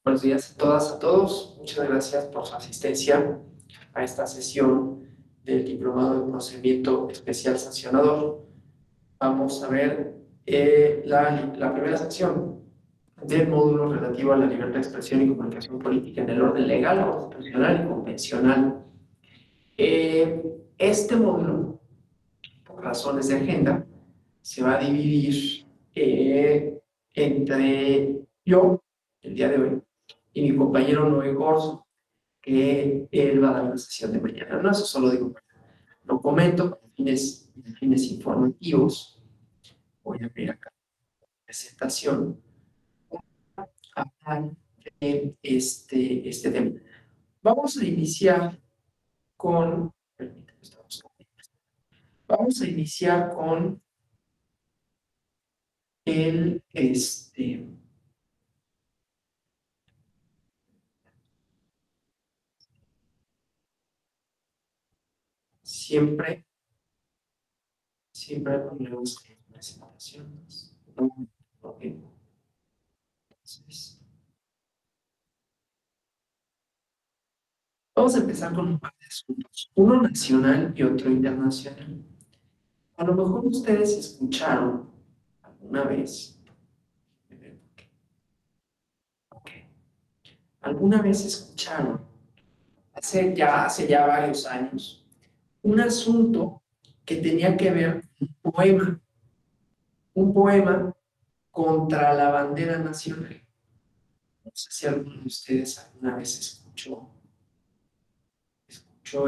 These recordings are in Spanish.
Buenos días a todas, a todos. Muchas gracias por su asistencia a esta sesión del Diplomado de Procedimiento Especial Sancionador. Vamos a ver la primera sección del módulo relativo a la libertad de expresión y comunicación política en el orden legal, constitucional y convencional. Este módulo, por razones de agenda, se va a dividir entre yo, el día de hoy, y mi compañero Noé Corso, que él va a dar la sesión de mañana. No, eso solo digo, lo comento con fines informativos. Voy a abrir acá la presentación a hablar de este tema. Vamos a iniciar con, vamos a iniciar con el, siempre ponemos presentaciones. Ok. Entonces, vamos a empezar con un par de asuntos, uno nacional y otro internacional. A lo mejor ustedes escucharon alguna vez, alguna vez escucharon, hace ya varios años, un asunto que tenía que ver con un poema contra la bandera nacional. No sé si alguno de ustedes alguna vez escuchó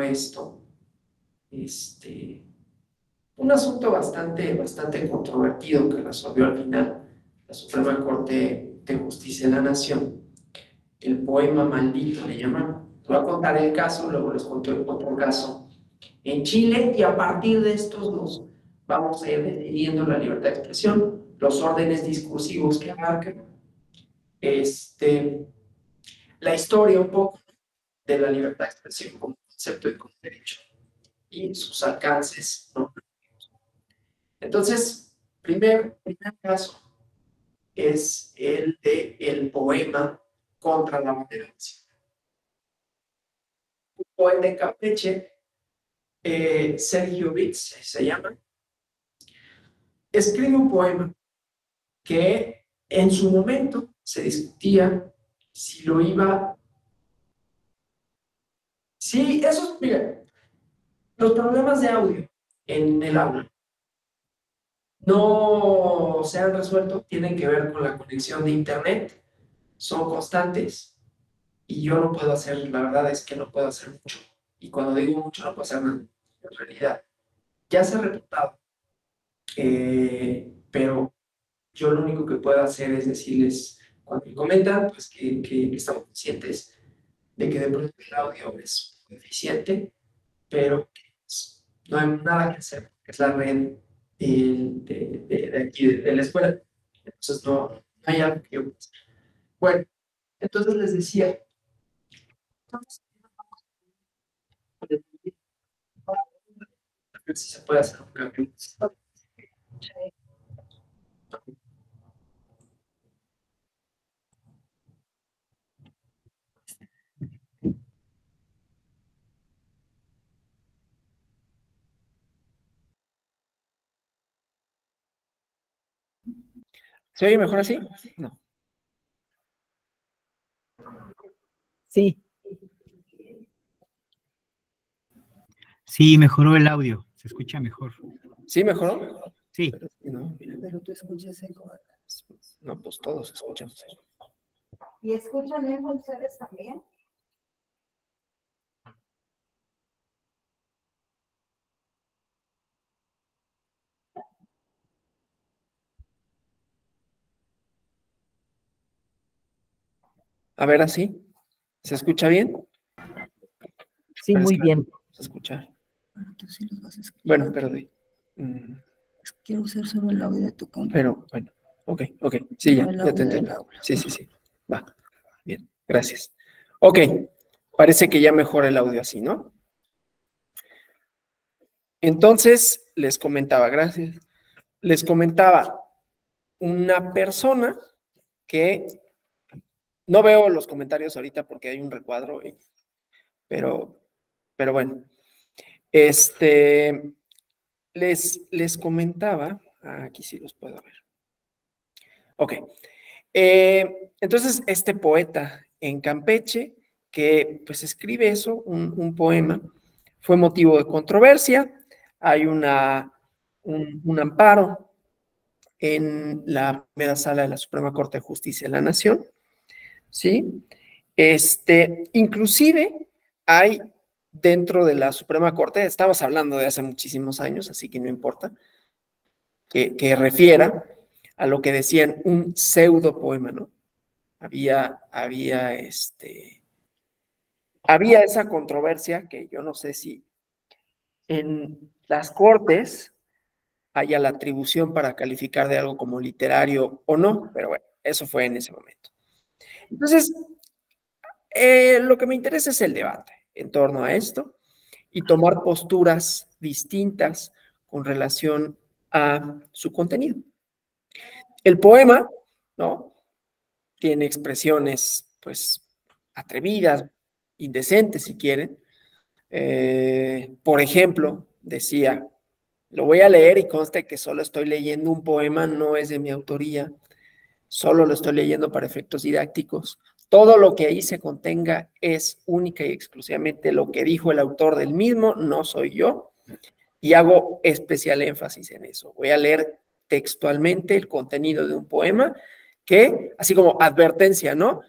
esto. Un asunto bastante controvertido que resolvió al final la Suprema Corte de Justicia de la Nación. El poema maldito le llaman. Voy a contar el caso, luego les cuento el otro caso en Chile, y a partir de estos dos vamos a ir definiendo la libertad de expresión, los órdenes discursivos que abarcan, la historia un poco de la libertad de expresión como concepto y como derecho y sus alcances, ¿no? Entonces, primer caso es el de el poema contra la bandera nacional. Un poeta de Campeche, Sergio Bitz se llama, escribe un poema que en su momento se discutía si lo iba. Sí, eso, mira, los problemas de audio en el aula no se han resuelto, tienen que ver con la conexión de internet, son constantes y yo no puedo hacer, la verdad es que no puedo hacer mucho. Y cuando digo mucho, no puedo hacer nada. En realidad, ya se ha reportado, pero yo lo único que puedo hacer es decirles, cuando me comentan, pues que estamos conscientes de que de pronto el audio es eficiente, pero pues, no hay nada que hacer, es la red de aquí, de la escuela. Entonces no hay algo que yo pueda hacer. Bueno, entonces les decía, a ver si se puede hacer un cambio. ¿Se oye mejor así? No. Sí. Sí, mejoró el audio, se escucha mejor. ¿Sí mejoró? Sí. Pero tú escuchas eco. No, pues todos escuchamos eso. ¿Y escuchan eco ustedes también? A ver, así. ¿Se escucha bien? Sí, muy bien. ¿Se escucha? Bueno, tú sí los vas a escuchar. Bueno, pero Quiero usar solo el audio de tu compu. pero bueno, ok, sí, No, el ya te audio del entendí. aula. Sí, va, bien, gracias. Ok, parece que ya mejora el audio así, ¿no? Entonces, les comentaba, gracias, les comentaba, una persona que No veo los comentarios ahorita porque hay un recuadro, pero bueno. Les comentaba, aquí sí los puedo ver. Ok. Entonces, este poeta en Campeche, que pues escribe eso, un poema, fue motivo de controversia. Hay un amparo en la primera sala de la Suprema Corte de Justicia de la Nación, ¿sí? Inclusive hay dentro de la Suprema Corte, estamos hablando de hace muchísimos años, así que no importa, que refiera a lo que decían un pseudo poema, ¿no? Había esa controversia que yo no sé si en las Cortes haya la atribución para calificar de algo como literario o no, pero bueno, eso fue en ese momento. Entonces, lo que me interesa es el debate en torno a esto y tomar posturas distintas con relación a su contenido. El poema, ¿no? Tiene expresiones, pues, atrevidas, indecentes, si quieren. Por ejemplo, decía, lo voy a leer y conste que solo estoy leyendo un poema, no es de mi autoría, solo lo estoy leyendo para efectos didácticos. Todo lo que ahí se contenga es única y exclusivamente lo que dijo el autor del mismo, no soy yo, y hago especial énfasis en eso. Voy a leer textualmente el contenido de un poema que, así como advertencia, ¿no?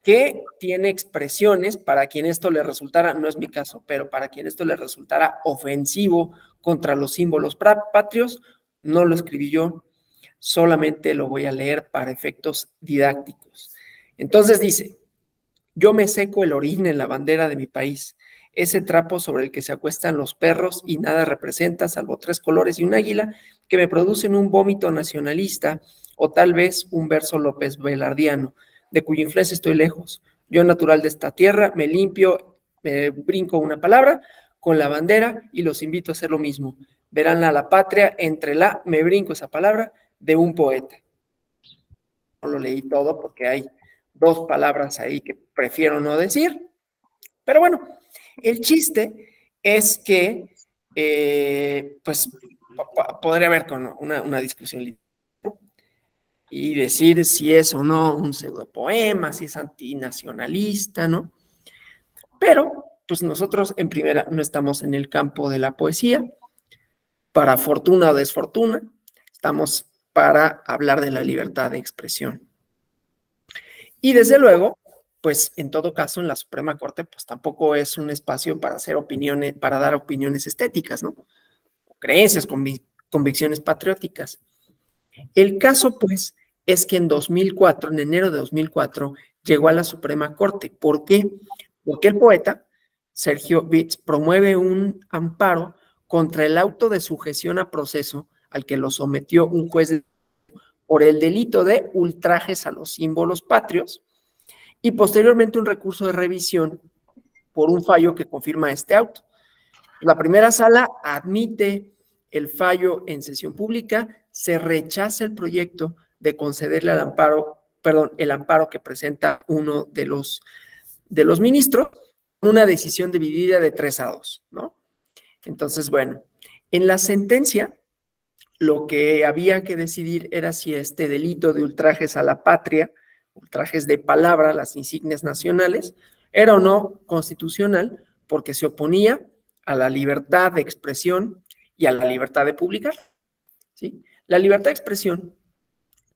Que tiene expresiones para quien esto le resultara, no es mi caso, pero para quien esto le resultara ofensivo contra los símbolos patrios, no lo escribí yo, solamente lo voy a leer para efectos didácticos. Entonces dice, yo me seco el orín en la bandera de mi país, ese trapo sobre el que se acuestan los perros y nada representa salvo 3 colores y un águila que me producen un vómito nacionalista o tal vez un verso López Velardiano, de cuya influencia estoy lejos. Yo, natural de esta tierra, me limpio, me brinco una palabra con la bandera y los invito a hacer lo mismo. Verán a la patria entre me brinco esa palabra, de un poeta. No lo leí todo porque hay 2 palabras ahí que prefiero no decir, pero bueno, el chiste es que, pues, podría haber con una discusión literaria y decir si es o no un pseudopoema, si es antinacionalista, ¿no? Pero, pues nosotros en primera no estamos en el campo de la poesía, para fortuna o desfortuna, estamos para hablar de la libertad de expresión. Y desde luego, pues en todo caso en la Suprema Corte, pues tampoco es un espacio para hacer opiniones, para dar opiniones estéticas, ¿no? Creencias, convicciones patrióticas. El caso, pues, es que en 2004, en enero de 2004, llegó a la Suprema Corte. ¿Por qué? Porque el poeta, Sergio Bitz, promueve un amparo contra el auto de sujeción a proceso al que lo sometió un juez por el delito de ultrajes a los símbolos patrios y posteriormente un recurso de revisión por un fallo que confirma este auto. La primera sala admite el fallo en sesión pública, se rechaza el proyecto de concederle el amparo que presenta uno de los ministros, una decisión dividida de 3-2, ¿no? Entonces, bueno, en la sentencia, lo que había que decidir era si este delito de ultrajes a la patria, ultrajes de palabra, las insignias nacionales, era o no constitucional porque se oponía a la libertad de expresión y a la libertad de publicar, ¿sí? La libertad de expresión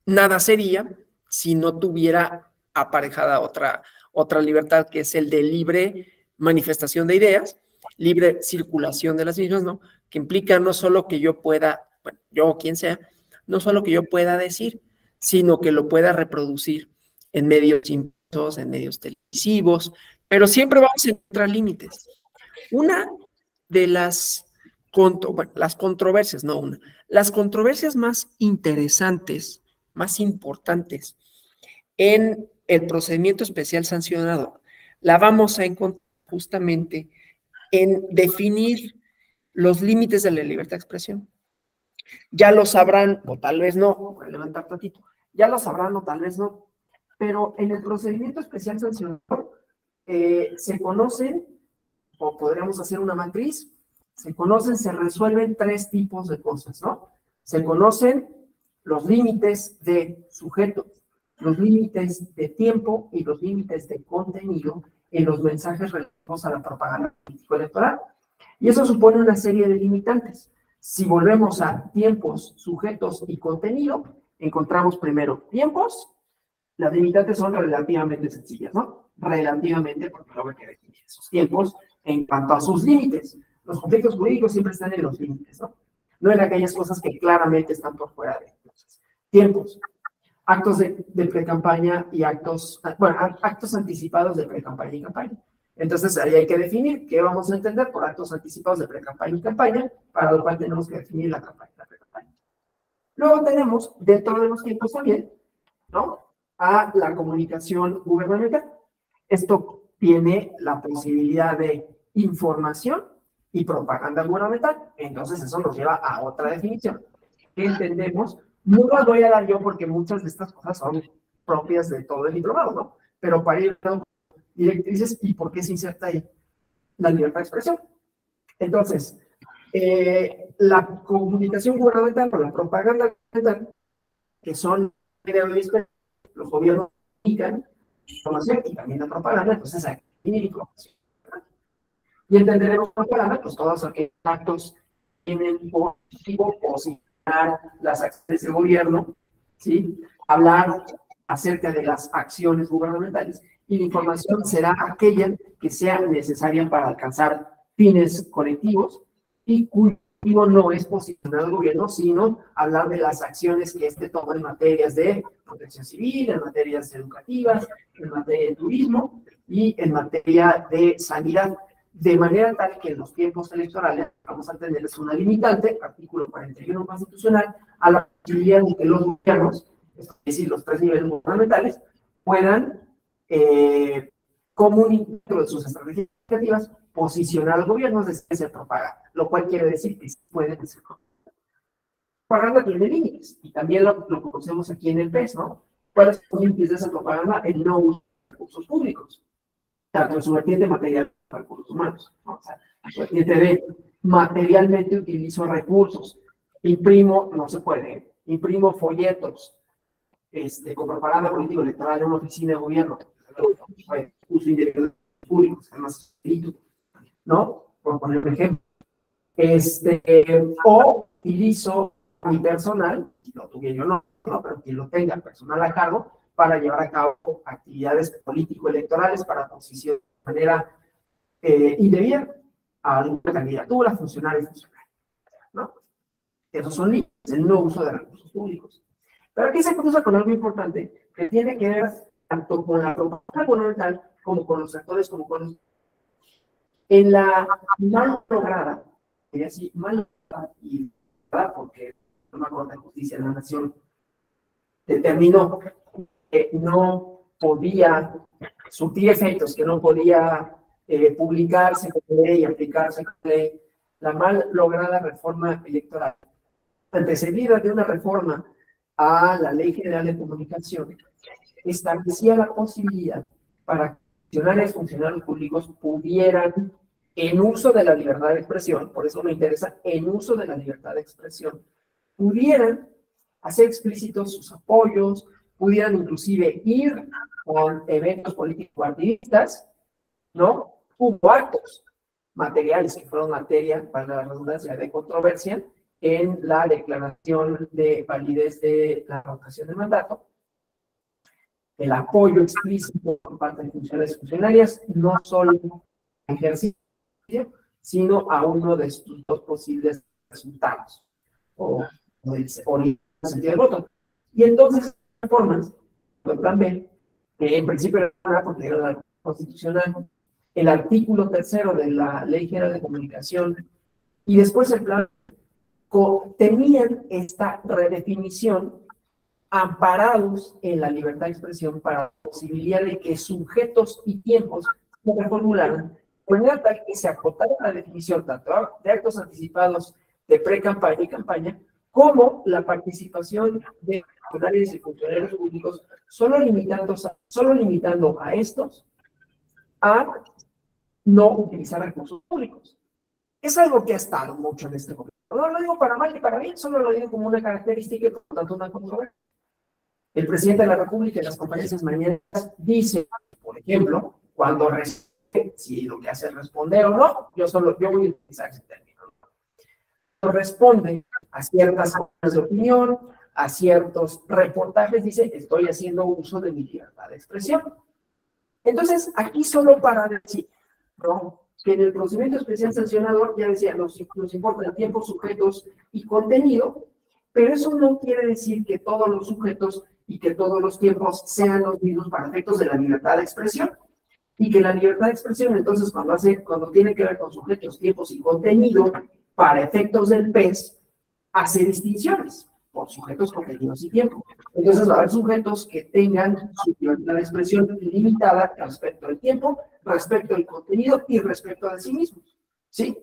nada sería si no tuviera aparejada otra libertad, que es el de libre manifestación de ideas, libre circulación de las mismas, ¿no? Que implica no solo que yo pueda, bueno, yo o quien sea, no solo que yo pueda decir, sino que lo pueda reproducir en medios impresos, en medios televisivos, pero siempre vamos a encontrar límites. Una de las controversias, no una, las controversias más interesantes, más importantes en el procedimiento especial sancionador, la vamos a encontrar justamente en definir los límites de la libertad de expresión. Ya lo sabrán, o tal vez no, voy a levantar tantito, ya lo sabrán o tal vez no, pero en el procedimiento especial sancionador se conocen, o podríamos hacer una matriz, se resuelven tres tipos de cosas, ¿no? Se conocen los límites de sujeto, los límites de tiempo y los límites de contenido en los mensajes relativos a la propaganda político-electoral. Y eso supone una serie de limitantes. Si volvemos a tiempos, sujetos y contenido, encontramos primero tiempos. Las limitantes son relativamente sencillas, ¿no? Relativamente, porque luego hay que definir esos tiempos en cuanto a sus límites. Los conflictos jurídicos siempre están en los límites, ¿no? No en aquellas cosas que claramente están por fuera de ellos. Tiempos. Actos de pre-campaña y actos anticipados de pre-campaña y campaña. Entonces, ahí hay que definir qué vamos a entender por actos anticipados de pre-campaña y campaña, para lo cual tenemos que definir la campaña y la pre-campaña. Luego tenemos, dentro de los tiempos también, ¿no?, a la comunicación gubernamental. Esto tiene la posibilidad de información y propaganda gubernamental. Entonces, eso nos lleva a otra definición. ¿Qué entendemos? No las voy a dar yo porque muchas de estas cosas son propias de todo el diplomado, ¿no? Pero para ir dando directrices y por qué se inserta ahí la libertad de expresión. Entonces, la comunicación gubernamental o la propaganda gubernamental, que son los gobiernos comunican información y también la propaganda, entonces hay que definir información. Y entenderemos propaganda, pues todos aquellos actos tienen por objetivo posicionar las acciones del gobierno, ¿sí? Hablar acerca de las acciones gubernamentales, y la información será aquella que sea necesaria para alcanzar fines colectivos y cuyo objetivo no es posicionar al gobierno, sino hablar de las acciones que éste toma en materias de protección civil, en materias educativas, en materia de turismo y en materia de sanidad, de manera tal que en los tiempos electorales vamos a tenerles una limitante, artículo 41 constitucional, a la posibilidad de que los gobiernos, es decir, los tres niveles gubernamentales, puedan comunicar de sus estrategias educativas, posicionar al gobierno desde ser propaganda, lo cual quiere decir que pueden ser propaganda tiene límites, y también lo conocemos aquí en el PES, ¿no? ¿Cuáles son los límites de esa propaganda? El no uso de recursos públicos, tanto en su vertiente material para recursos humanos, ¿no? O sea, su vertiente de materialmente utilizo recursos, imprimo, no se puede, imprimo folletos con propaganda político electoral en una oficina de gobierno, uso indirecto de públicos, además, ¿no? Por poner un ejemplo. O utilizo mi personal, lo tuve yo no, pero quien lo tenga personal a cargo, para llevar a cabo actividades político-electorales para posicionar de manera indebida a alguna candidatura, funcionario, ¿no? Esos son límites, el no uso de recursos públicos. Pero aquí se cruza con algo importante que tiene que ver tanto con la propaganda gubernamental como con los actores, como con los... En la mal lograda, y así, mal lograda, y porque la Corte de Justicia de la Nación determinó que no podía surtir efectos, que no podía publicarse con ley y aplicarse con ley, la mal lograda reforma electoral, antecedida de una reforma a la Ley General de Comunicación, establecía la posibilidad para que funcionarios públicos pudieran, en uso de la libertad de expresión, por eso me interesa, en uso de la libertad de expresión, pudieran hacer explícitos sus apoyos, pudieran inclusive ir con eventos político-partidistas, ¿no? Hubo actos materiales que fueron materia, para la redundancia, de controversia en la declaración de validez de la revocación de mandato. El apoyo explícito por parte de funcionarios y funcionarias, no solo ejercicio, sino a uno de sus dos posibles resultados, o el sentido del voto. Y entonces, reformas, el plan B, que en principio era una consideración constitucional, el artículo 3º de la Ley General de Comunicación, y después el plan, tenían esta redefinición amparados en la libertad de expresión para la posibilidad de que sujetos y tiempos se reformularan de manera tal que se acotara la definición tanto de actos anticipados de pre-campaña y campaña, como la participación de funcionarios y funcionarios públicos, solo limitando a estos a no utilizar recursos públicos. Es algo que ha estado mucho en este gobierno. No lo digo para mal ni para bien, solo lo digo como una característica y por lo tanto una controversia. El presidente de la República en las conferencias mañaneras dice, por ejemplo, cuando responde, si lo que hace es responder o no, yo voy a utilizar ese término. Cuando responde a ciertas formas de opinión, a ciertos reportajes, dice, estoy haciendo uso de mi libertad de expresión. Entonces, aquí solo para decir, ¿no?, que en el procedimiento especial sancionador, ya decía, nos importa el tiempo, sujetos y contenido, pero eso no quiere decir que todos los sujetos y que todos los tiempos sean los mismos para efectos de la libertad de expresión. Y que la libertad de expresión, entonces, cuando tiene que ver con sujetos, tiempos y contenido, para efectos del PES, hace distinciones por sujetos, contenidos y tiempo. Entonces, va a haber sujetos que tengan su libertad de expresión limitada respecto al tiempo, respecto al contenido y respecto a sí mismos. ¿Sí?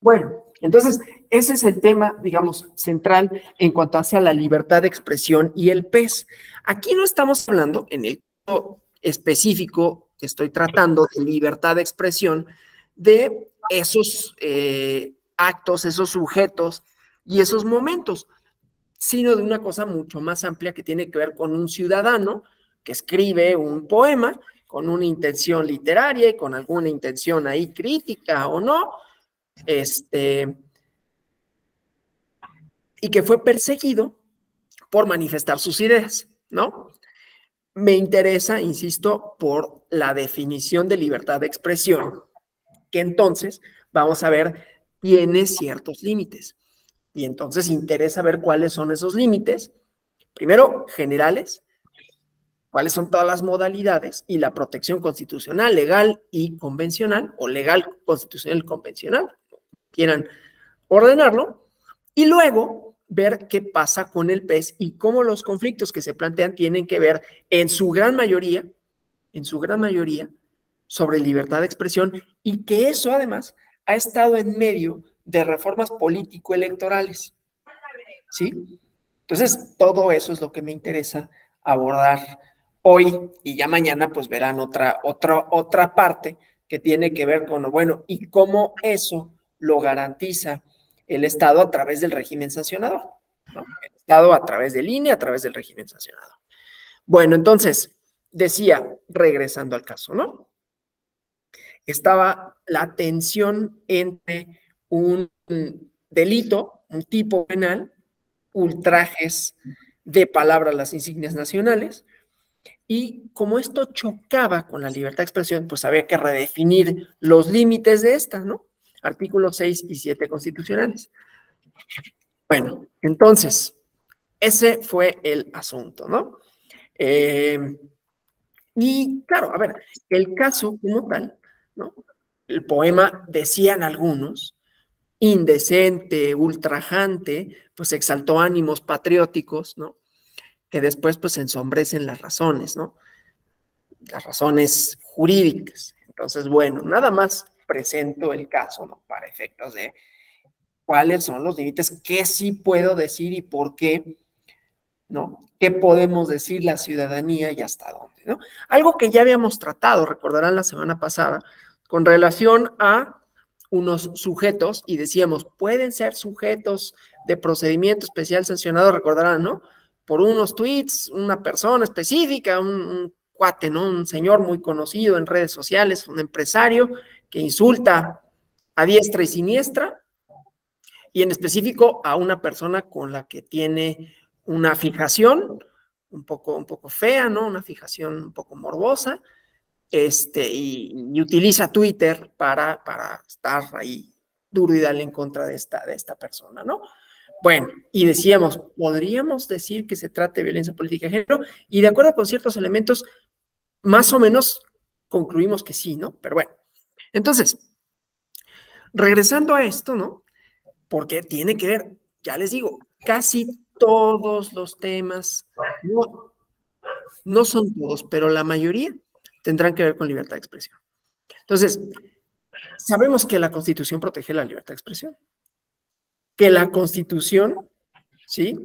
Bueno, entonces, ese es el tema, digamos, central en cuanto hacia la libertad de expresión y el PES. Aquí no estamos hablando, en el caso específico que estoy tratando de libertad de expresión, de esos actos, esos sujetos y esos momentos, sino de una cosa mucho más amplia que tiene que ver con un ciudadano que escribe un poema con una intención literaria y con alguna intención ahí crítica o no, y que fue perseguido por manifestar sus ideas, ¿no? Me interesa, insisto, por la definición de libertad de expresión, que entonces vamos a ver tiene ciertos límites. Y entonces interesa ver cuáles son esos límites. Primero, generales, cuáles son todas las modalidades y la protección constitucional, legal y convencional, o legal, constitucional y convencional, quieran ordenarlo, y luego ver qué pasa con el PES y cómo los conflictos que se plantean tienen que ver en su gran mayoría, sobre libertad de expresión, y que eso además ha estado en medio de reformas político-electorales, ¿sí? Entonces, todo eso es lo que me interesa abordar hoy, y ya mañana pues verán otra parte que tiene que ver con, bueno, y cómo eso lo garantiza el Estado a través del régimen sancionador, ¿no? El Estado a través del INE, a través del régimen sancionador. Bueno, entonces, decía, regresando al caso, ¿no? Estaba la tensión entre un delito, un tipo penal, ultrajes de palabra a las insignias nacionales, y como esto chocaba con la libertad de expresión, pues había que redefinir los límites de esta, ¿no? Artículos 6 y 7 constitucionales. Bueno, entonces, ese fue el asunto, ¿no? Y claro, a ver, el caso como tal, ¿no? El poema, decían algunos, indecente, ultrajante, pues exaltó ánimos patrióticos, ¿no? Que después pues ensombrecen las razones, ¿no? Las razones jurídicas. Entonces, bueno, nada más presento el caso, ¿no? Para efectos de cuáles son los límites, qué sí puedo decir y por qué, ¿no? ¿Qué podemos decir la ciudadanía y hasta dónde, ¿no? Algo que ya habíamos tratado, recordarán la semana pasada, con relación a unos sujetos, y decíamos, pueden ser sujetos de procedimiento especial sancionado, recordarán, ¿no? Por unos tweets, una persona específica, un cuate, ¿no? Un señor muy conocido en redes sociales, un empresario que insulta a diestra y siniestra, y en específico a una persona con la que tiene una fijación un poco fea, ¿no? Una fijación un poco morbosa, y utiliza Twitter para estar ahí duro y darle en contra de esta persona, ¿no? Bueno, y decíamos, podríamos decir que se trata de violencia política de género, y de acuerdo con ciertos elementos, más o menos concluimos que sí, ¿no? Pero bueno, entonces, regresando a esto, ¿no? Porque tiene que ver, ya les digo, casi todos los temas, no son todos, pero la mayoría tendrán que ver con libertad de expresión. Entonces, sabemos que la Constitución protege la libertad de expresión, que la Constitución, ¿sí?,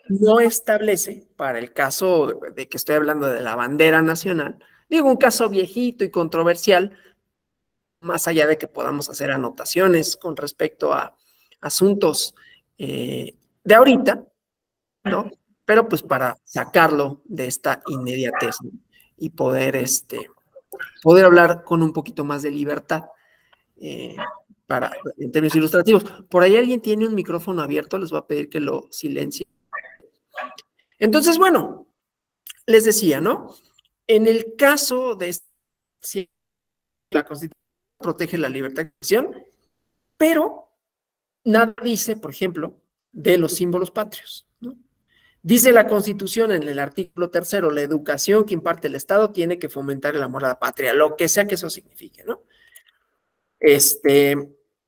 no establece, para el caso de que estoy hablando de la bandera nacional, digo un caso viejito y controversial, más allá de que podamos hacer anotaciones con respecto a asuntos de ahorita, ¿no? Pero pues para sacarlo de esta inmediatez, ¿no? Y poder, poder hablar con un poquito más de libertad en términos ilustrativos. Por ahí alguien tiene un micrófono abierto, les voy a pedir que lo silencie. Entonces, bueno, les decía, ¿no? En el caso de si la Constitución protege la libertad de expresión, pero nada dice, por ejemplo, de los símbolos patrios, ¿no? Dice la Constitución en el artículo 3, la educación que imparte el Estado tiene que fomentar el amor a la patria, lo que sea que eso signifique, ¿no?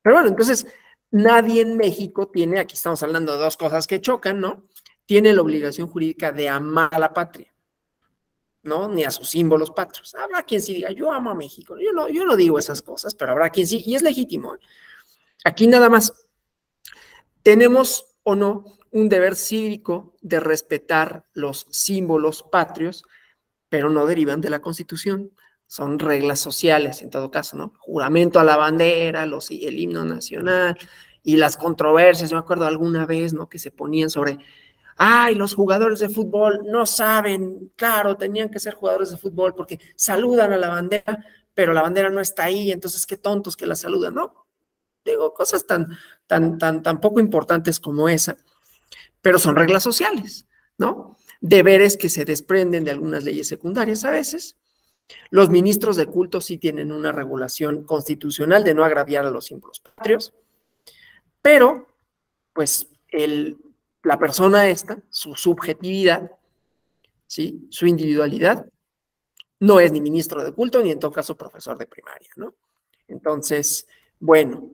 Pero bueno, entonces, nadie en México tiene, aquí estamos hablando de dos cosas que chocan, ¿no? Tiene la obligación jurídica de amar a la patria, ¿no? Ni a sus símbolos patrios. Habrá quien sí diga, yo amo a México. Yo no digo esas cosas, pero habrá quien sí, y es legítimo. Aquí nada más, tenemos o no un deber cívico de respetar los símbolos patrios, pero no derivan de la Constitución. Son reglas sociales, en todo caso, ¿no? Juramento a la bandera, el himno nacional y las controversias. Yo me acuerdo alguna vez, ¿no? Que se ponían sobre, ay, los jugadores de fútbol no saben, claro, tenían que ser jugadores de fútbol porque saludan a la bandera, pero la bandera no está ahí, entonces qué tontos que la saludan, ¿no? Digo, cosas tan poco importantes como esa, pero son reglas sociales, ¿no? Deberes que se desprenden de algunas leyes secundarias a veces. Los ministros de culto sí tienen una regulación constitucional de no agraviar a los símbolos patrios, pero, pues, la persona esta, su subjetividad, ¿sí? Su individualidad, no es ni ministro de culto ni en todo caso profesor de primaria, ¿no? Entonces, bueno,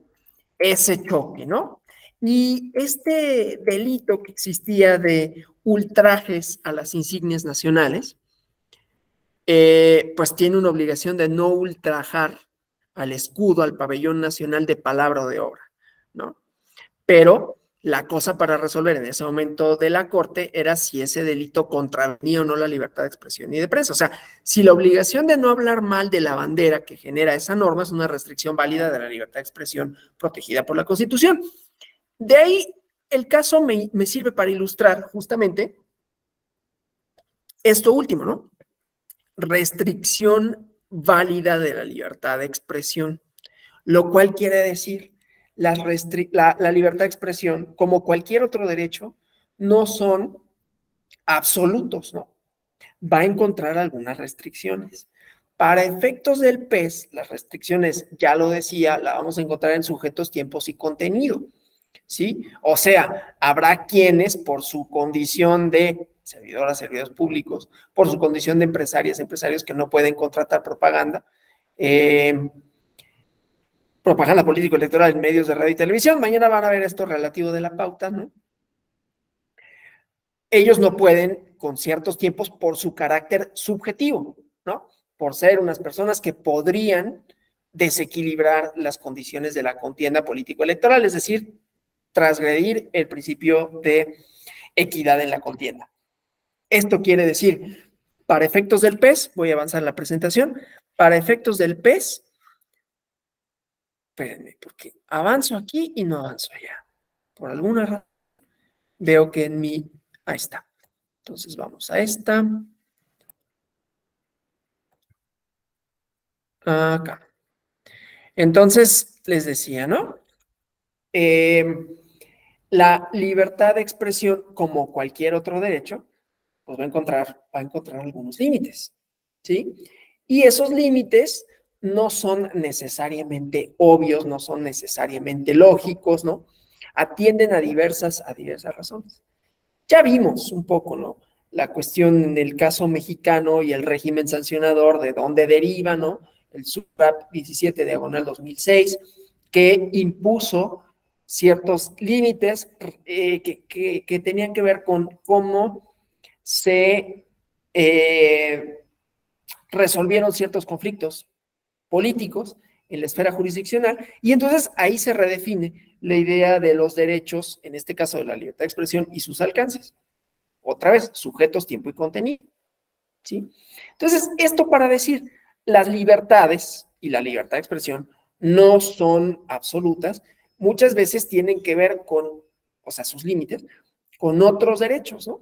ese choque, ¿no? Y este delito que existía de ultrajes a las insignias nacionales, pues tiene una obligación de no ultrajar al escudo, al pabellón nacional de palabra o de obra, ¿no? Pero la cosa para resolver en ese momento de la Corte era si ese delito contravenía o no la libertad de expresión y de prensa. O sea, si la obligación de no hablar mal de la bandera que genera esa norma es una restricción válida de la libertad de expresión protegida por la Constitución. De ahí el caso me sirve para ilustrar justamente esto último, ¿no? Restricción válida de la libertad de expresión, lo cual quiere decir la libertad de expresión, como cualquier otro derecho, no son absolutos, ¿no? Va a encontrar algunas restricciones. Para efectos del PES, las restricciones, ya lo decía, la vamos a encontrar en sujetos, tiempos y contenido, ¿sí? O sea, habrá quienes por su condición de servidoras, servidores públicos, por su condición de empresarios que no pueden contratar propaganda, propaganda político-electoral en medios de radio y televisión. Mañana van a ver esto relativo de la pauta, ¿no? Ellos no pueden con ciertos tiempos por su carácter subjetivo, ¿no? Por ser unas personas que podrían desequilibrar las condiciones de la contienda político-electoral, es decir, transgredir el principio de equidad en la contienda. Esto quiere decir, para efectos del PES, voy a avanzar la presentación, para efectos del PES, espérenme, porque avanzo aquí y no avanzo allá. Por alguna razón, veo que en mi, ahí está. Entonces vamos a esta. Acá. Entonces, les decía, ¿no? La libertad de expresión, como cualquier otro derecho, pues va a encontrar algunos límites, ¿sí? Y esos límites no son necesariamente obvios, no son necesariamente lógicos, ¿no? Atienden a diversas razones. Ya vimos un poco, ¿no? La cuestión en el caso mexicano y el régimen sancionador, de dónde deriva, ¿no? El SURAP 17/2006, que impuso ciertos límites que tenían que ver con cómo se resolvieron ciertos conflictos políticos en la esfera jurisdiccional, y entonces ahí se redefine la idea de los derechos, en este caso de la libertad de expresión y sus alcances. Otra vez, sujetos, tiempo y contenido, ¿sí? Entonces, esto para decir, las libertades y la libertad de expresión no son absolutas, muchas veces tienen que ver con, o sea, sus límites, con otros derechos, ¿no?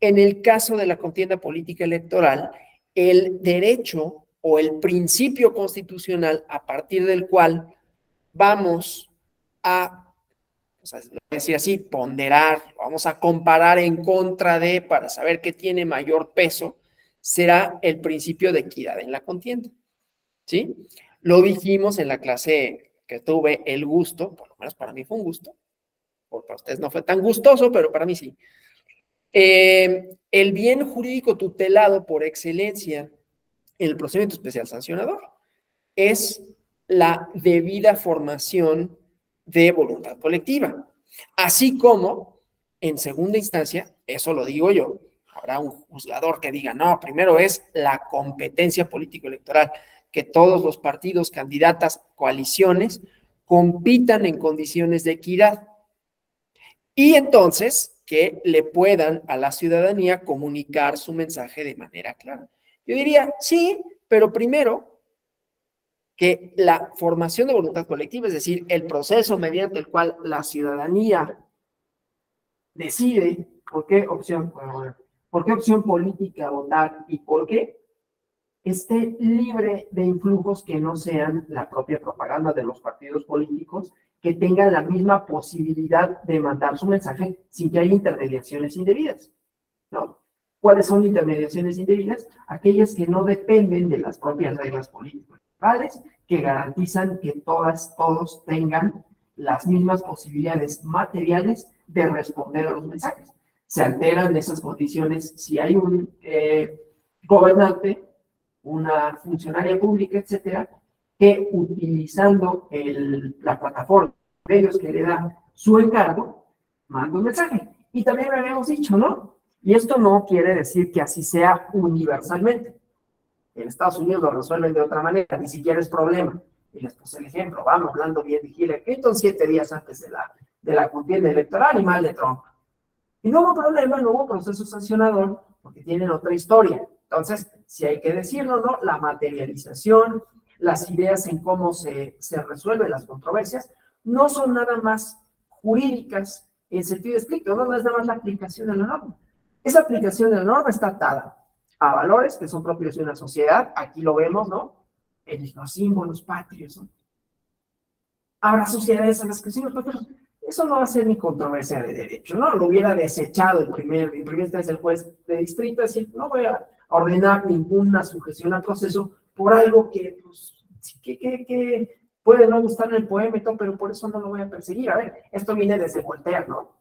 En el caso de la contienda política electoral, el derecho o el principio constitucional a partir del cual vamos a, o sea, decir así, ponderar, vamos a comparar en contra de, para saber qué tiene mayor peso, será el principio de equidad en la contienda, ¿sí? Lo dijimos en la clase que tuve el gusto, por lo menos para mí fue un gusto, porque para ustedes no fue tan gustoso, pero para mí sí. El bien jurídico tutelado por excelencia en el procedimiento especial sancionador es la debida formación de voluntad colectiva, así como en segunda instancia, eso lo digo yo, habrá un juzgador que diga, no, primero es la competencia político-electoral, que todos los partidos, candidatas, coaliciones, compitan en condiciones de equidad. Y entonces, que le puedan a la ciudadanía comunicar su mensaje de manera clara. Yo diría, sí, pero primero, que la formación de voluntad colectiva, es decir, el proceso mediante el cual la ciudadanía decide por qué opción política votar y por qué, esté libre de influjos que no sean la propia propaganda de los partidos políticos, que tengan la misma posibilidad de mandar su mensaje sin que haya intermediaciones indebidas, ¿no? ¿Cuáles son intermediaciones indebidas? Aquellas que no dependen de las propias reglas políticas, que garantizan que todos tengan las mismas posibilidades materiales de responder a los mensajes. Se alteran esas condiciones si hay un gobernante, una funcionaria pública, etcétera, que utilizando la plataforma de ellos que le da su encargo, manda un mensaje. Y también lo habíamos dicho, ¿no? Y esto no quiere decir que así sea universalmente. En Estados Unidos lo resuelven de otra manera, ni siquiera es problema. Y les puse el ejemplo, vamos hablando bien de Hillary Clinton 7 días antes de la contienda electoral y mal de Trump. Y no hubo problema, no hubo proceso sancionador, porque tienen otra historia. Entonces, si hay que decirlo, ¿no? La materialización, las ideas en cómo se resuelven las controversias, no son nada más jurídicas en sentido estricto, no es nada más la aplicación de la norma. Esa aplicación de la norma está atada a valores que son propios de una sociedad, aquí lo vemos, ¿no? Los símbolos patrios, ¿no? Habrá sociedades en las que sí los patrios, eso no va a ser ni controversia de derecho, ¿no? Lo hubiera desechado en primera instancia el juez de distrito, decir, no voy a ordenar ninguna sujeción al proceso por algo que, pues, que puede no gustar en el poema, pero por eso no lo voy a perseguir. A ver, esto viene desde Voltaire, ¿no?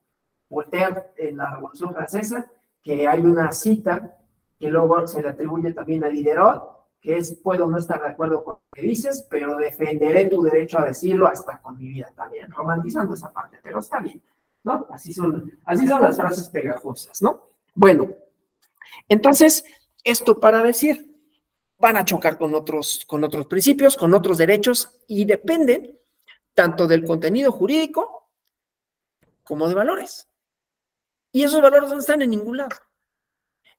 Voltaire en la Revolución Francesa, que hay una cita que luego se le atribuye también a Diderot, que es, puedo no estar de acuerdo con lo que dices, pero defenderé tu derecho a decirlo hasta con mi vida también, romantizando esa parte, pero está bien, ¿no? Así son las frases pegajosas, ¿no? Bueno, entonces, esto para decir, van a chocar con otros principios, con otros derechos, y dependen tanto del contenido jurídico como de valores. Y esos valores no están en ningún lado.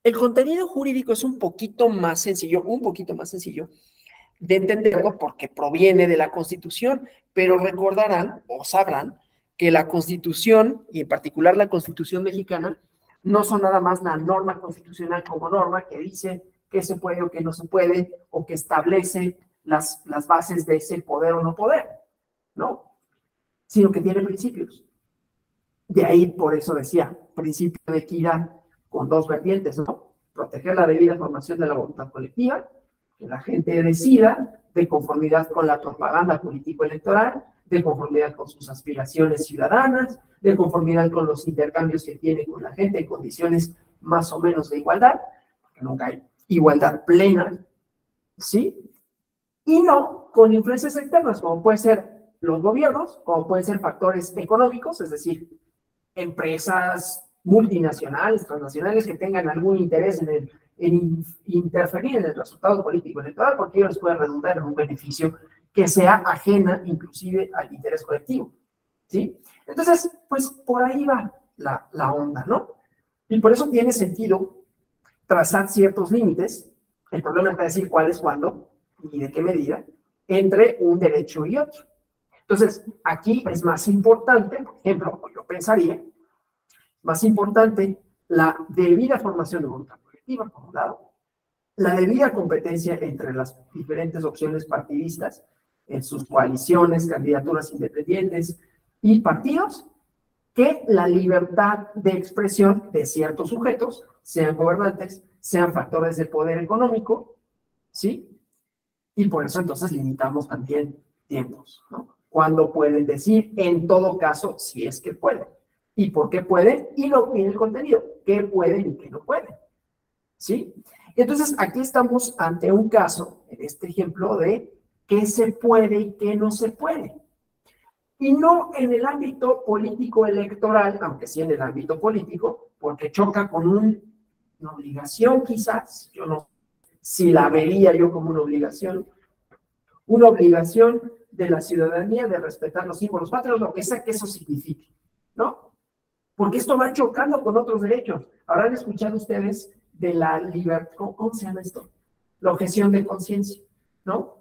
El contenido jurídico es un poquito más sencillo de entenderlo porque proviene de la Constitución, pero recordarán o sabrán que la Constitución, y en particular la Constitución mexicana, no son nada más la norma constitucional como norma que dice qué se puede o qué no se puede, o que establece las bases de ese poder o no poder, ¿no? Sino que tiene principios. De ahí, por eso decía, principio de equidad con dos vertientes, ¿no? Proteger la debida formación de la voluntad colectiva, que la gente decida de conformidad con la propaganda político-electoral, de conformidad con sus aspiraciones ciudadanas, de conformidad con los intercambios que tiene con la gente en condiciones más o menos de igualdad, porque nunca hay igualdad plena, ¿sí? Y no con influencias externas, como pueden ser los gobiernos, como pueden ser factores económicos, es decir, empresas multinacionales, transnacionales que tengan algún interés en interferir en el resultado político electoral, porque ellos pueden redundar en un beneficio que sea ajena inclusive al interés colectivo, ¿sí? Entonces, pues por ahí va la onda, ¿no? Y por eso tiene sentido trazar ciertos límites, el problema es decir cuáles, cuándo y de qué medida, entre un derecho y otro. Entonces, aquí es más importante, por ejemplo, yo pensaría, más importante la debida formación de voluntad colectiva, por un lado, la debida competencia entre las diferentes opciones partidistas en sus coaliciones, candidaturas independientes y partidos, que la libertad de expresión de ciertos sujetos, sean gobernantes, sean factores de poder económico, ¿sí? Y por eso entonces limitamos también tiempos, ¿no? Cuando pueden decir, en todo caso, si es que pueden. ¿Y por qué pueden? Y el contenido, qué pueden y qué no pueden, ¿sí? Entonces, aquí estamos ante un caso, en este ejemplo, de qué se puede y qué no se puede. Y no en el ámbito político electoral, aunque sí en el ámbito político, porque choca con una obligación quizás, yo no sé si la vería yo como una obligación de la ciudadanía de respetar los símbolos patrios, lo que sea que eso signifique, ¿no? Porque esto va chocando con otros derechos. Habrán escuchado ustedes de la libertad, ¿cómo se llama esto? La objeción de conciencia, ¿no?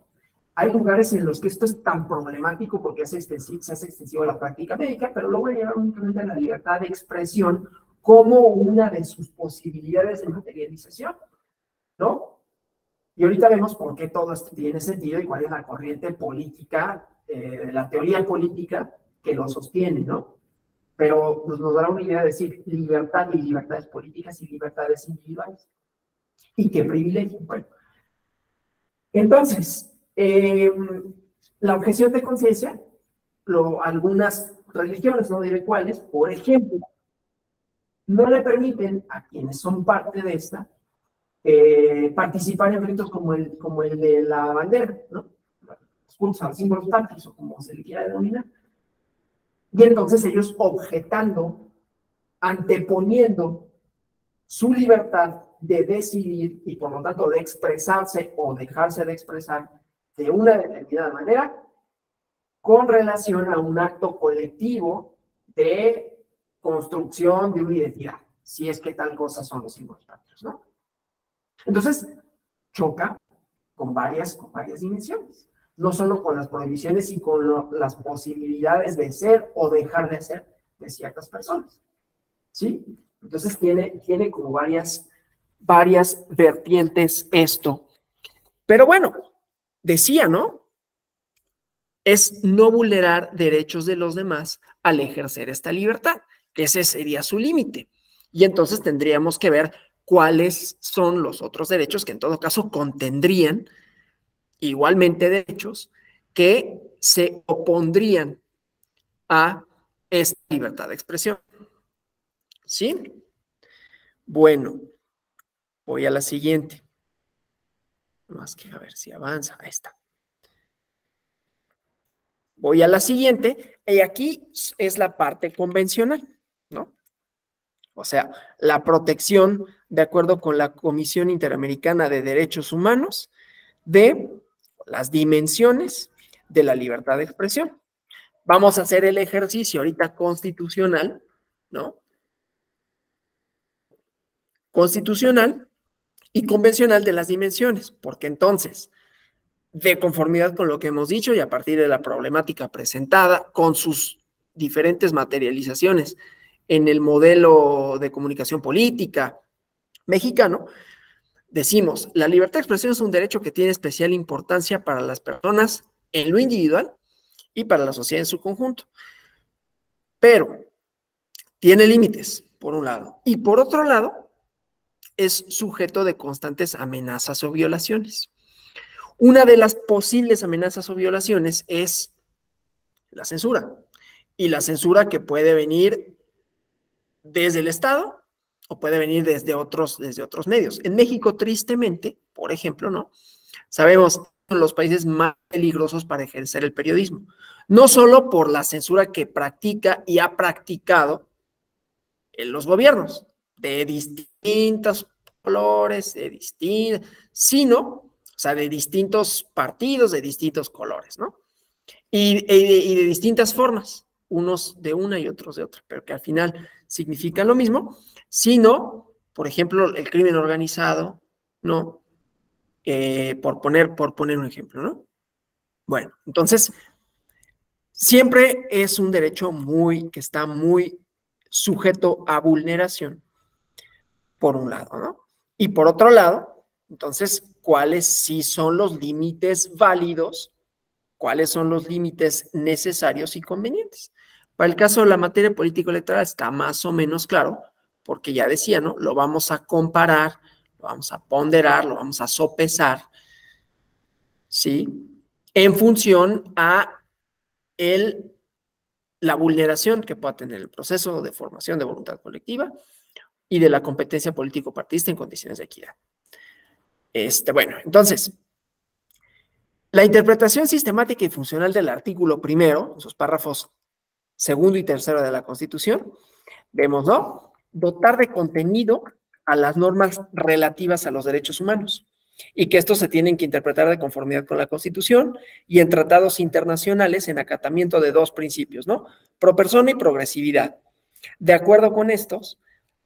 Hay lugares en los que esto es tan problemático porque se hace extensivo a la práctica médica, pero luego lleva únicamente a la libertad de expresión como una de sus posibilidades de materialización, ¿no? Y ahorita vemos por qué todo esto tiene sentido y cuál es la corriente política, la teoría política que lo sostiene, ¿no? Pero nos dará una idea de decir libertad y libertades políticas y libertades individuales. ¿Y qué privilegio? Bueno, entonces, la objeción de conciencia, algunas religiones, no diré cuáles, por ejemplo, no le permiten a quienes son parte de esta participar en ritos como el de la bandera, ¿no? Los símbolos patrios o como se le quiera denominar. Y entonces ellos objetando, anteponiendo su libertad de decidir y por lo tanto de expresarse o dejarse de expresar de una determinada manera con relación a un acto colectivo de construcción de una identidad, si es que tal cosa son los símbolos patrios, ¿no? Entonces, choca con varias dimensiones, no solo con las prohibiciones y con las posibilidades de ser o dejar de ser de ciertas personas, ¿sí? Entonces tiene como varias vertientes esto. Pero bueno, decía, ¿no? Es no vulnerar derechos de los demás al ejercer esta libertad, que ese sería su límite. Y entonces tendríamos que ver cuáles son los otros derechos que en todo caso contendrían igualmente derechos que se opondrían a esta libertad de expresión. ¿Sí? Bueno, voy a la siguiente. Más que a ver si avanza. Ahí está. Voy a la siguiente, y aquí es la parte convencional, ¿no? O sea, la protección, de acuerdo con la Comisión Interamericana de Derechos Humanos, de las dimensiones de la libertad de expresión. Vamos a hacer el ejercicio ahorita constitucional, ¿no? Constitucional y convencional de las dimensiones, porque entonces, de conformidad con lo que hemos dicho y a partir de la problemática presentada con sus diferentes materializaciones en el modelo de comunicación política mexicano, decimos, la libertad de expresión es un derecho que tiene especial importancia para las personas en lo individual y para la sociedad en su conjunto, pero tiene límites, por un lado, y por otro lado, es sujeto de constantes amenazas o violaciones. Una de las posibles amenazas o violaciones es la censura, y la censura que puede venir desde el Estado o puede venir desde otros medios. En México, tristemente, por ejemplo, ¿no? Sabemos que son los países más peligrosos para ejercer el periodismo, no solo por la censura que practica y ha practicado en los gobiernos de distintos colores, sino, o sea, de distintos partidos, de distintos colores, ¿no? Y de distintas formas, unos de una y otros de otra, pero que al final significan lo mismo, sino, por ejemplo, el crimen organizado, ¿no? Por poner un ejemplo, ¿no? Bueno, entonces, siempre es un derecho que está muy sujeto a vulneración, por un lado, ¿no? Y por otro lado, entonces, ¿cuáles sí son los límites válidos? ¿Cuáles son los límites necesarios y convenientes? Para el caso de la materia político-electoral está más o menos claro, porque ya decía, ¿no? Lo vamos a comparar, lo vamos a ponderar, lo vamos a sopesar, ¿sí? En función a la vulneración que pueda tener el proceso de formación de voluntad colectiva y de la competencia político-partidista en condiciones de equidad. Bueno, entonces, la interpretación sistemática y funcional del artículo primero, en sus párrafos segundo y tercero de la Constitución, vemos, ¿no? Dotar de contenido a las normas relativas a los derechos humanos y que estos se tienen que interpretar de conformidad con la Constitución y en tratados internacionales en acatamiento de dos principios, ¿no? Pro persona y progresividad. De acuerdo con estos,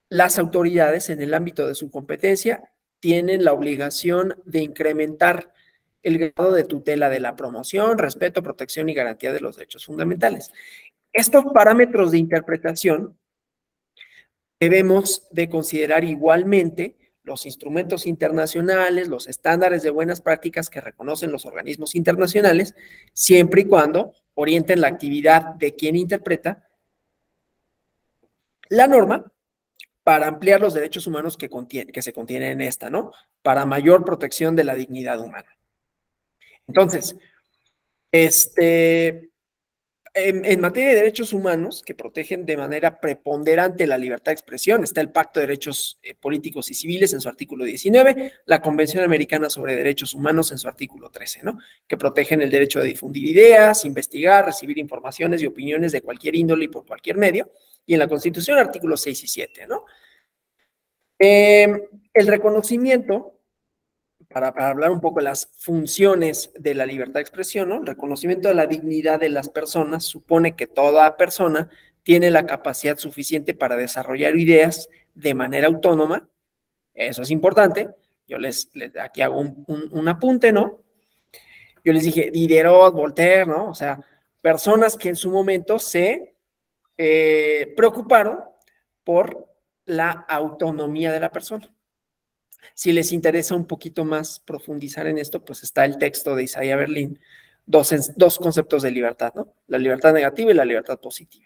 las autoridades en el ámbito de su competencia tienen la obligación de incrementar el grado de tutela de la promoción, respeto, protección y garantía de los derechos fundamentales. Estos parámetros de interpretación debemos de considerar igualmente los instrumentos internacionales, los estándares de buenas prácticas que reconocen los organismos internacionales, siempre y cuando orienten la actividad de quien interpreta la norma para ampliar los derechos humanos que se contienen en esta, ¿no? Para mayor protección de la dignidad humana. Entonces, en materia de derechos humanos que protegen de manera preponderante la libertad de expresión, está el Pacto de Derechos Políticos y Civiles en su artículo 19, la Convención Americana sobre Derechos Humanos en su artículo 13, ¿no? Que protegen el derecho de difundir ideas, investigar, recibir informaciones y opiniones de cualquier índole y por cualquier medio, y en la Constitución artículos 6 y 7, ¿no? El reconocimiento, para hablar un poco de las funciones de la libertad de expresión, ¿no? El reconocimiento de la dignidad de las personas supone que toda persona tiene la capacidad suficiente para desarrollar ideas de manera autónoma. Eso es importante. Yo aquí hago un apunte, ¿no? Yo les dije Diderot, Voltaire, ¿no? O sea, personas que en su momento se preocuparon por la autonomía de la persona. Si les interesa un poquito más profundizar en esto, pues está el texto de Isaiah Berlin, dos conceptos de libertad, ¿no? La libertad negativa y la libertad positiva.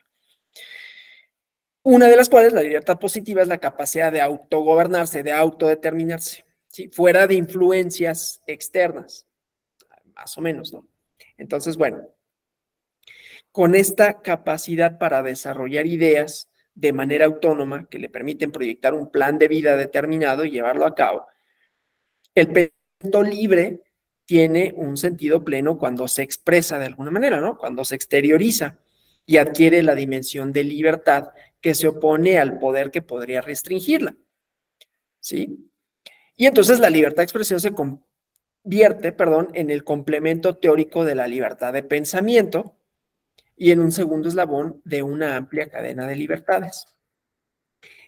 Una de las cuales, la libertad positiva, es la capacidad de autogobernarse, de autodeterminarse, ¿sí? Fuera de influencias externas, más o menos, ¿no? Entonces, bueno, con esta capacidad para desarrollar ideas de manera autónoma que le permiten proyectar un plan de vida determinado y llevarlo a cabo, el pensamiento libre tiene un sentido pleno cuando se expresa de alguna manera, ¿no? Cuando se exterioriza y adquiere la dimensión de libertad que se opone al poder que podría restringirla, ¿sí? Y entonces la libertad de expresión se convierte, en el complemento teórico de la libertad de pensamiento y en un segundo eslabón de una amplia cadena de libertades.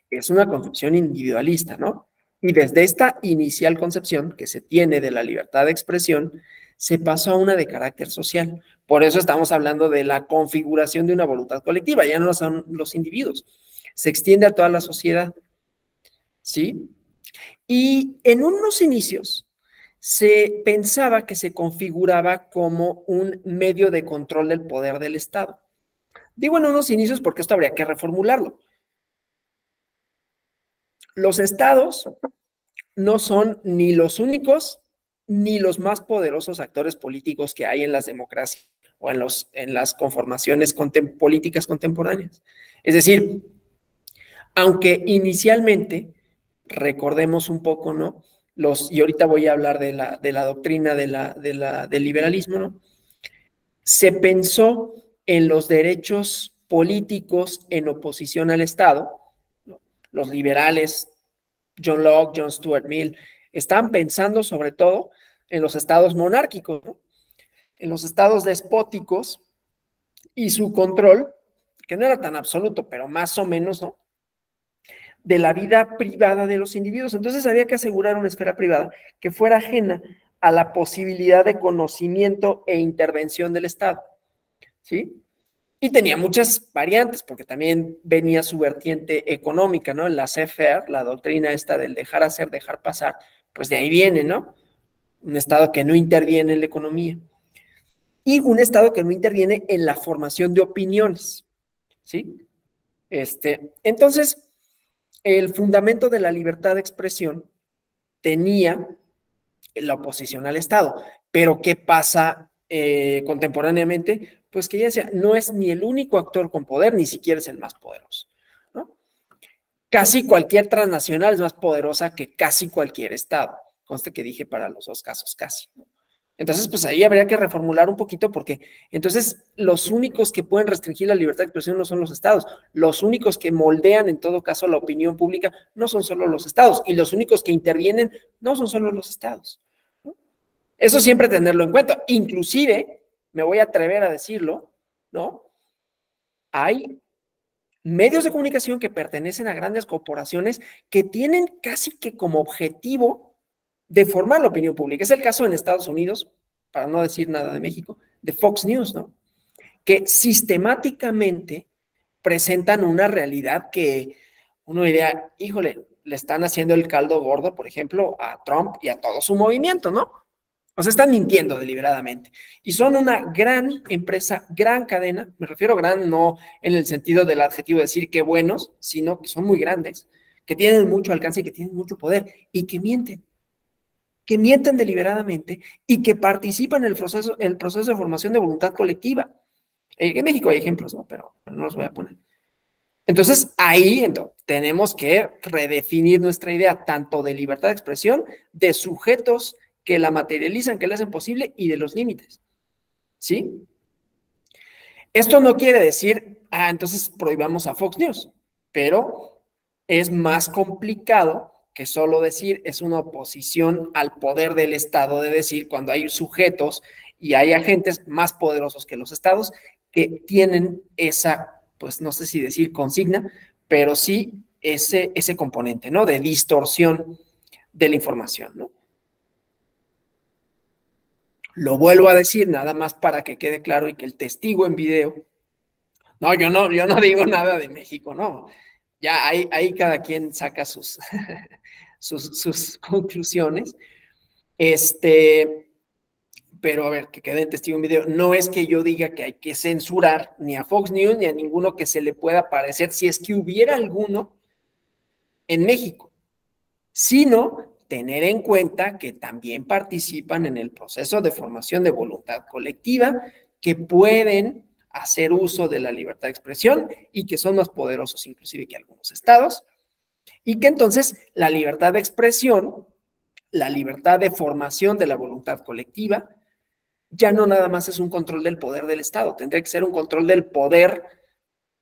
Es una concepción individualista, ¿no? Y desde esta inicial concepción que se tiene de la libertad de expresión, se pasó a una de carácter social. Por eso estamos hablando de la configuración de una voluntad colectiva, ya no son los individuos. Se extiende a toda la sociedad, ¿sí? Y en unos inicios se pensaba que se configuraba como un medio de control del poder del Estado. Digo en unos inicios porque esto habría que reformularlo. Los estados no son ni los únicos ni los más poderosos actores políticos que hay en las democracias o en las conformaciones políticas contemporáneas. Es decir, aunque inicialmente, recordemos un poco, ¿no? Y ahorita voy a hablar de la doctrina del liberalismo, ¿no? Se pensó en los derechos políticos en oposición al Estado, ¿no? Los liberales, John Locke, John Stuart Mill, estaban pensando sobre todo en los estados monárquicos, ¿no? En los estados despóticos y su control, que no era tan absoluto, pero más o menos, ¿no? de la vida privada de los individuos. Entonces había que asegurar una esfera privada que fuera ajena a la posibilidad de conocimiento e intervención del Estado, ¿sí? Y tenía muchas variantes, porque también venía su vertiente económica, ¿no? La laissez-faire, la doctrina esta del dejar hacer, dejar pasar, pues de ahí viene, ¿no? Un Estado que no interviene en la economía. Y un Estado que no interviene en la formación de opiniones, ¿sí? Entonces, el fundamento de la libertad de expresión tenía la oposición al Estado. Pero ¿qué pasa contemporáneamente? Pues que ya decía, no es ni el único actor con poder, ni siquiera es el más poderoso, ¿no? Casi cualquier transnacional es más poderosa que casi cualquier Estado. Conste que dije para los dos casos, casi, ¿no? Entonces, pues ahí habría que reformular un poquito, porque entonces los únicos que pueden restringir la libertad de expresión no son los Estados. Los únicos que moldean en todo caso la opinión pública no son solo los Estados, y los únicos que intervienen no son solo los Estados, ¿no? Eso siempre tenerlo en cuenta. Inclusive, me voy a atrever a decirlo, ¿no? Hay medios de comunicación que pertenecen a grandes corporaciones que tienen casi que como objetivo de formar la opinión pública. Es el caso en Estados Unidos, para no decir nada de México, de Fox News, ¿no? Que sistemáticamente presentan una realidad que uno diría, híjole, le están haciendo el caldo gordo, por ejemplo, a Trump y a todo su movimiento, ¿no? O sea, están mintiendo deliberadamente. Y son una gran empresa, gran cadena, me refiero a gran no en el sentido del adjetivo de decir que buenos, sino que son muy grandes, que tienen mucho alcance y que tienen mucho poder y que mienten deliberadamente y que participan en el proceso de formación de voluntad colectiva. En México hay ejemplos, ¿no? Pero no los voy a poner. Entonces, ahí tenemos que redefinir nuestra idea tanto de libertad de expresión, de sujetos que la materializan, que la hacen posible, y de los límites, ¿sí? Esto no quiere decir, entonces prohibamos a Fox News, pero es más complicado que solo decir es una oposición al poder del Estado, de decir cuando hay sujetos y hay agentes más poderosos que los Estados que tienen esa, pues no sé si decir consigna, pero sí ese componente, ¿no? De distorsión de la información, ¿no? Lo vuelvo a decir nada más para que quede claro y que el testigo en video, no, yo no digo nada de México, no. Ya ahí cada quien saca sus conclusiones. Pero a ver, que quede en testigo en video. No es que yo diga que hay que censurar ni a Fox News ni a ninguno que se le pueda parecer, si es que hubiera alguno en México, sino tener en cuenta que también participan en el proceso de formación de voluntad colectiva, que pueden hacer uso de la libertad de expresión y que son más poderosos inclusive que algunos estados, y que entonces la libertad de expresión, la libertad de formación de la voluntad colectiva, ya no nada más es un control del poder del Estado, tendría que ser un control del poder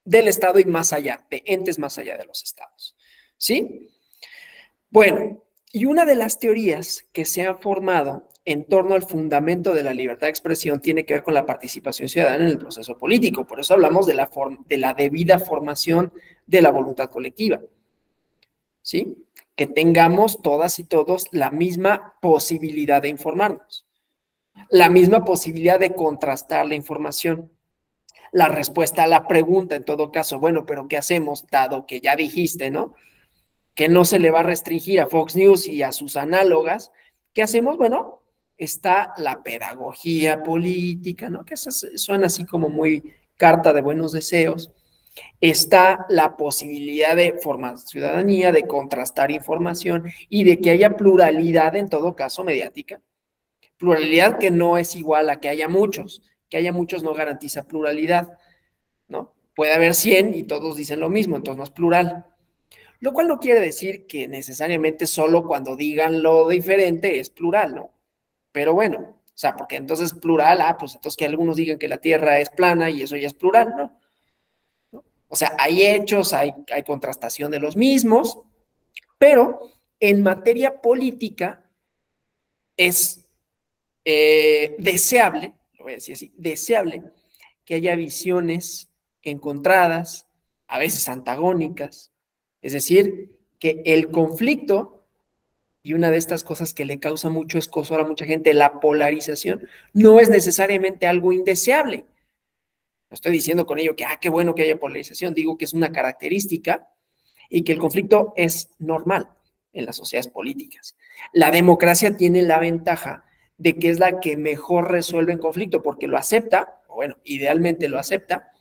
del Estado y más allá, de entes más allá de los estados, ¿sí? Bueno, y una de las teorías que se han formado en torno al fundamento de la libertad de expresión tiene que ver con la participación ciudadana en el proceso político. Por eso hablamos de la debida formación de la voluntad colectiva, ¿sí? Que tengamos todas y todos la misma posibilidad de informarnos, la misma posibilidad de contrastar la información. La respuesta a la pregunta, en todo caso, bueno, pero ¿qué hacemos? Dado que ya dijiste, ¿no? Que no se le va a restringir a Fox News y a sus análogas, ¿qué hacemos? Bueno, está la pedagogía política, ¿no? Que eso suena así como muy carta de buenos deseos. Está la posibilidad de formar ciudadanía, de contrastar información y de que haya pluralidad, en todo caso, mediática. Pluralidad que no es igual a que haya muchos no garantiza pluralidad, ¿no? Puede haber 100 y todos dicen lo mismo, entonces no es plural. Lo cual no quiere decir que necesariamente solo cuando digan lo diferente es plural, ¿no? Pero bueno, o sea, porque entonces plural, pues entonces que algunos digan que la Tierra es plana y eso ya es plural, ¿no? O sea, hay hechos, hay contrastación de los mismos, pero en materia política es deseable, lo voy a decir así, deseable que haya visiones encontradas, a veces antagónicas, Es decir, que el conflicto, y una de estas cosas que le causa mucho escozor a mucha gente, la polarización, no es necesariamente algo indeseable. No estoy diciendo con ello que, qué bueno que haya polarización, digo que es una característica y que el conflicto es normal en las sociedades políticas. La democracia tiene la ventaja de que es la que mejor resuelve el conflicto porque lo acepta, bueno, idealmente lo acepta,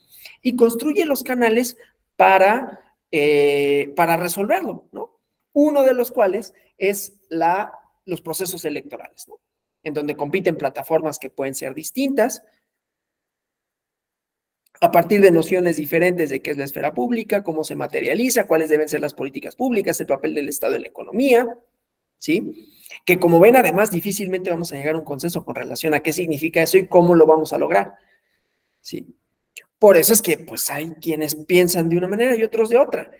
y construye los canales para resolverlo, ¿no? Uno de los cuales es los procesos electorales, ¿no? En donde compiten plataformas que pueden ser distintas, a partir de nociones diferentes de qué es la esfera pública, cómo se materializa, cuáles deben ser las políticas públicas, el papel del Estado en la economía, ¿sí? Que como ven, además, difícilmente vamos a llegar a un consenso con relación a qué significa eso y cómo lo vamos a lograr, ¿sí? Por eso es que, pues, hay quienes piensan de una manera y otros de otra.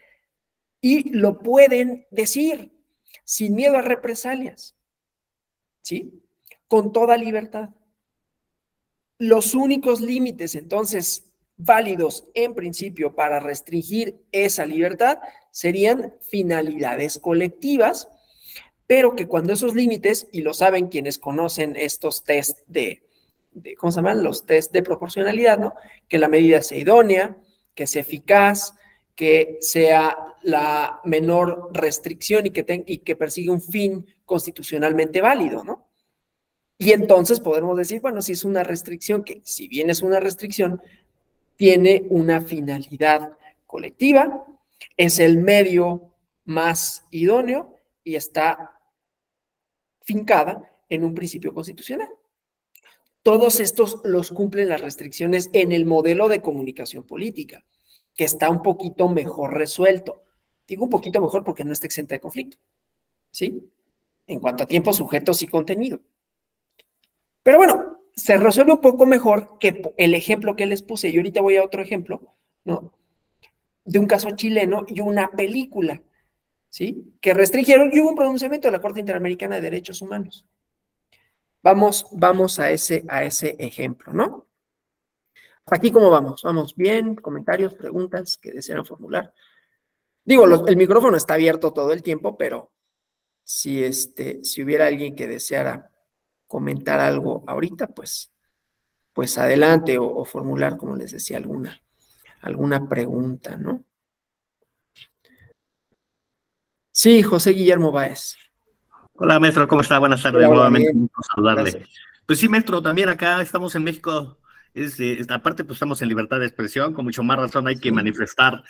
Y lo pueden decir sin miedo a represalias, ¿sí? Con toda libertad. Los únicos límites, entonces, válidos en principio para restringir esa libertad serían finalidades colectivas, pero que cuando esos límites, y lo saben quienes conocen estos test ¿cómo se llaman? Los test de proporcionalidad, ¿no? Que la medida sea idónea, que sea eficaz, que sea la menor restricción y que persiga un fin constitucionalmente válido, ¿no? Y entonces podemos decir, bueno, si es una restricción, que si bien es una restricción, tiene una finalidad colectiva, es el medio más idóneo y está fincada en un principio constitucional. Todos estos los cumplen las restricciones en el modelo de comunicación política, que está un poquito mejor resuelto. Digo un poquito mejor porque no está exenta de conflicto, ¿sí? En cuanto a tiempo, sujetos y contenido. Pero bueno, se resuelve un poco mejor que el ejemplo que les puse. Y ahorita voy a otro ejemplo, ¿no? De un caso chileno y una película, ¿sí? Que restringieron y hubo un pronunciamiento de la Corte Interamericana de Derechos Humanos. Vamos a ese ejemplo, ¿no? Aquí, ¿cómo vamos? ¿Vamos bien? ¿Comentarios, preguntas que desean formular? Digo, el micrófono está abierto todo el tiempo, pero si hubiera alguien que deseara comentar algo ahorita, pues adelante, o formular, como les decía, alguna pregunta, ¿no? Sí, José Guillermo Báez. Hola, maestro, ¿cómo está? Buenas tardes, Hola, nuevamente, bien. un gusto saludarle. Gracias. Pues sí, maestro, también acá estamos en México, aparte pues estamos en libertad de expresión, con mucho más razón hay que manifestar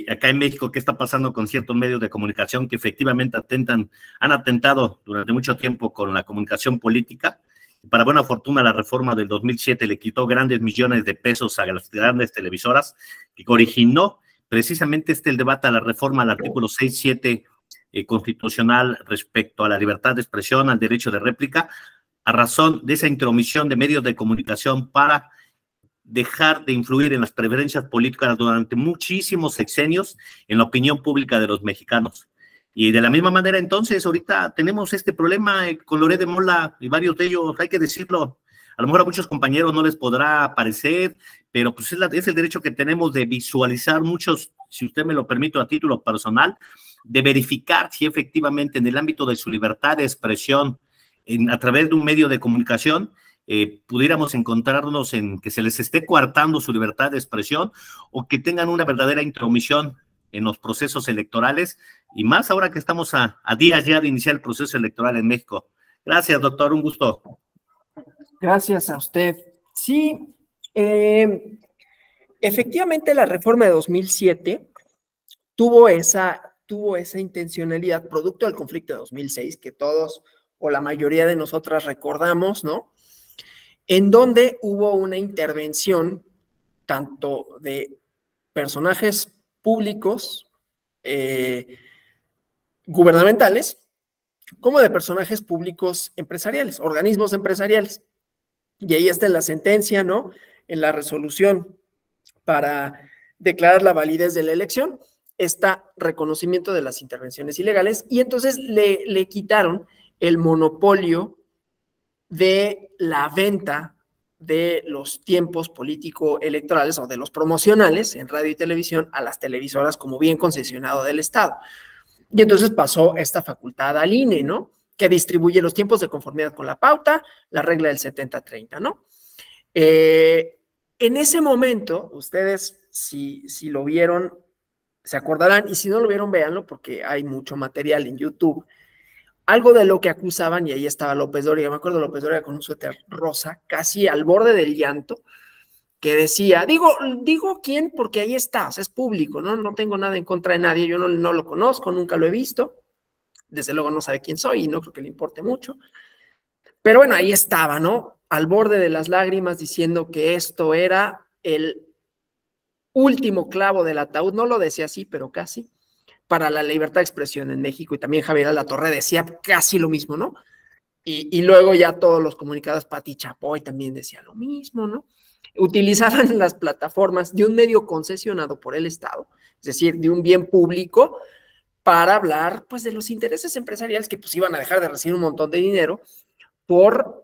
acá en México qué está pasando con ciertos medios de comunicación que efectivamente han atentado durante mucho tiempo con la comunicación política. Para buena fortuna, la reforma del 2007 le quitó grandes millones de pesos a las grandes televisoras, que originó precisamente el debate a la reforma al artículo 6.7 constitucional respecto a la libertad de expresión, al derecho de réplica, a razón de esa intromisión de medios de comunicación para dejar de influir en las preferencias políticas durante muchísimos sexenios en la opinión pública de los mexicanos. Y de la misma manera, entonces, ahorita tenemos este problema con Loret de Mola y varios de ellos, hay que decirlo. A lo mejor a muchos compañeros no les podrá parecer, pero pues es el derecho que tenemos de visualizar muchos, si usted me lo permite a título personal, de verificar si efectivamente en el ámbito de su libertad de expresión, a través de un medio de comunicación, pudiéramos encontrarnos en que se les esté coartando su libertad de expresión o que tengan una verdadera intromisión en los procesos electorales, y más ahora que estamos a días ya de iniciar el proceso electoral en México. Gracias, doctor, un gusto. Gracias a usted. Sí, efectivamente la reforma de 2007 tuvo esa intencionalidad, producto del conflicto de 2006, que todos o la mayoría de nosotras recordamos, ¿no? En donde hubo una intervención tanto de personajes públicos, gubernamentales, como de personajes públicos empresariales, organismos empresariales. Y ahí está en la sentencia, ¿no? En la resolución para declarar la validez de la elección, está reconocimiento de las intervenciones ilegales, y entonces le quitaron el monopolio de la venta de los tiempos político-electorales o de los promocionales en radio y televisión a las televisoras como bien concesionado del Estado. Y entonces pasó esta facultad al INE, ¿no? Que distribuye los tiempos de conformidad con la pauta, la regla del 70-30, ¿no? En ese momento, ustedes, si lo vieron, se acordarán, y si no lo vieron, véanlo, porque hay mucho material en YouTube. Algo de lo que acusaban, y ahí estaba López Dóriga, me acuerdo López Dóriga con un suéter rosa, casi al borde del llanto, que decía, digo quién, porque ahí está, o sea, es público, ¿no? No tengo nada en contra de nadie, yo no lo conozco, nunca lo he visto, desde luego no sabe quién soy y no creo que le importe mucho, pero bueno, ahí estaba, ¿no? Al borde de las lágrimas diciendo que esto era el último clavo del ataúd, no lo decía así, pero casi, para la libertad de expresión en México, y también Javier Alatorre decía casi lo mismo, ¿no? Y luego ya todos los comunicados, Pati Chapoy también decía lo mismo, ¿no? Utilizaban las plataformas de un medio concesionado por el Estado, es decir, de un bien público, para hablar, pues, de los intereses empresariales que, pues, iban a dejar de recibir un montón de dinero por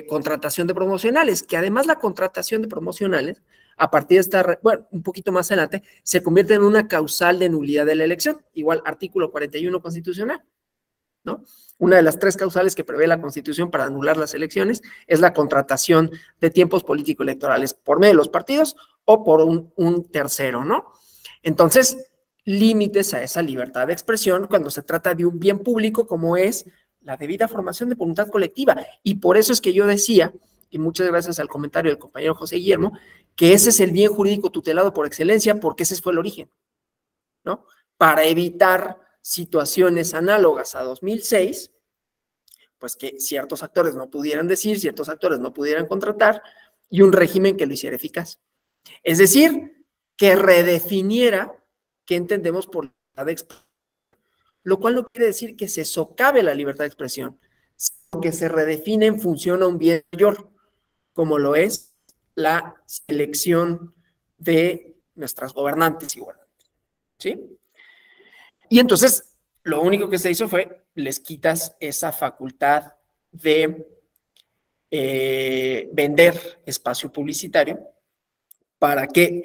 contratación de promocionales, que además la contratación de promocionales, a partir de esta, bueno, un poquito más adelante, se convierte en una causal de nulidad de la elección, igual artículo 41 constitucional, ¿no? Una de las 3 causales que prevé la Constitución para anular las elecciones es la contratación de tiempos político-electorales por medio de los partidos o por un tercero, ¿no? Entonces, límites a esa libertad de expresión cuando se trata de un bien público como es la debida formación de voluntad colectiva. Y por eso es que yo decía, y muchas gracias al comentario del compañero José Guillermo, que ese es el bien jurídico tutelado por excelencia, porque ese fue el origen, ¿no? Para evitar situaciones análogas a 2006, pues que ciertos actores no pudieran decir, ciertos actores no pudieran contratar, y un régimen que lo hiciera eficaz. Es decir, que redefiniera qué entendemos por libertad de expresión, lo cual no quiere decir que se socave la libertad de expresión, sino que se redefine en función a un bien mayor, como lo es la selección de nuestras gobernantes y gobernantes, ¿sí? Y entonces, lo único que se hizo fue, les quitas esa facultad de vender espacio publicitario para que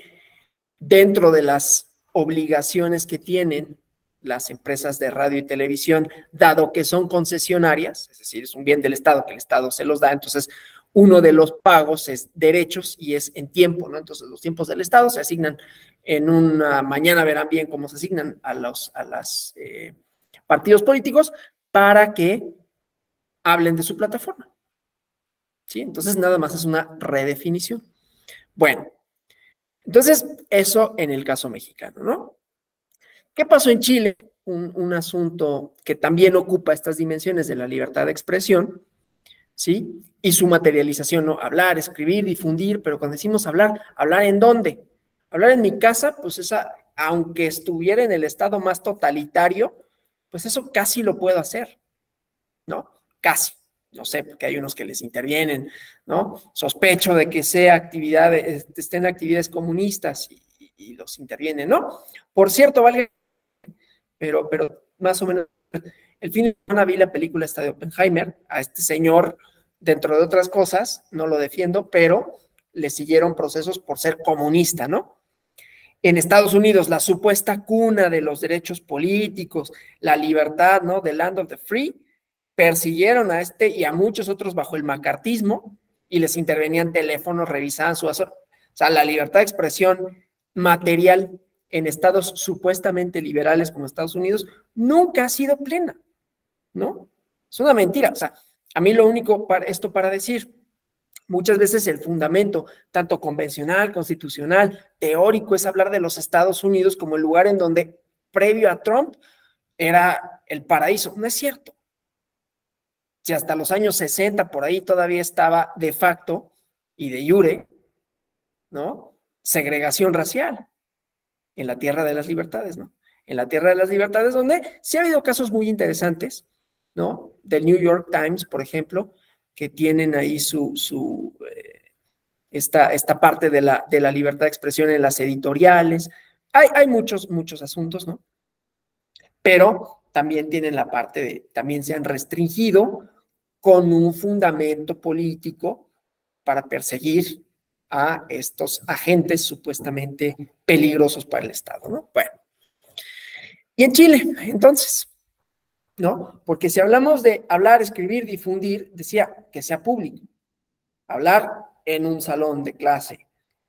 dentro de las obligaciones que tienen las empresas de radio y televisión, dado que son concesionarias, es decir, es un bien del Estado que el Estado se los da, entonces uno de los pagos es derechos y es en tiempo, ¿no? Entonces los tiempos del Estado se asignan en una, mañana verán bien cómo se asignan a los partidos políticos para que hablen de su plataforma, ¿sí? Entonces nada más es una redefinición. Bueno, entonces eso en el caso mexicano, ¿no? ¿Qué pasó en Chile? Un asunto que también ocupa estas dimensiones de la libertad de expresión, ¿sí? Y su materialización, ¿no? Hablar, escribir, difundir, pero cuando decimos hablar, ¿hablar en dónde? Hablar en mi casa, pues esa, aunque estuviera en el estado más totalitario, pues eso casi lo puedo hacer, ¿no? Casi, no sé, porque hay unos que les intervienen, ¿no? Sospecho de que sea actividades, estén actividades comunistas y los intervienen, ¿no? Por cierto, vale, pero más o menos, el fin de semana vi la película esta de Oppenheimer, a este señor, dentro de otras cosas, no lo defiendo, pero le siguieron procesos por ser comunista, ¿no? En Estados Unidos, la supuesta cuna de los derechos políticos, la libertad, ¿no? The land of the free, persiguieron a este y a muchos otros bajo el macartismo y les intervenían teléfonos, revisaban su azor. O sea, la libertad de expresión material en estados supuestamente liberales como Estados Unidos nunca ha sido plena, ¿no? Es una mentira. O sea, a mí lo único para decir, muchas veces el fundamento, tanto convencional, constitucional, teórico, es hablar de los Estados Unidos como el lugar en donde, previo a Trump, era el paraíso. No es cierto. Si hasta los años 60 por ahí todavía estaba de facto y de jure, ¿no? Segregación racial en la tierra de las libertades, ¿no? En la tierra de las libertades, donde sí ha habido casos muy interesantes, ¿no? Del New York Times, por ejemplo, que tienen ahí esta parte de la libertad de expresión en las editoriales. Hay muchos asuntos, ¿no? Pero también tienen la parte de, también se han restringido con un fundamento político para perseguir a estos agentes supuestamente peligrosos para el Estado, ¿no? Bueno, y en Chile, entonces, ¿no? Porque si hablamos de hablar, escribir, difundir, decía que sea público, hablar en un salón de clase,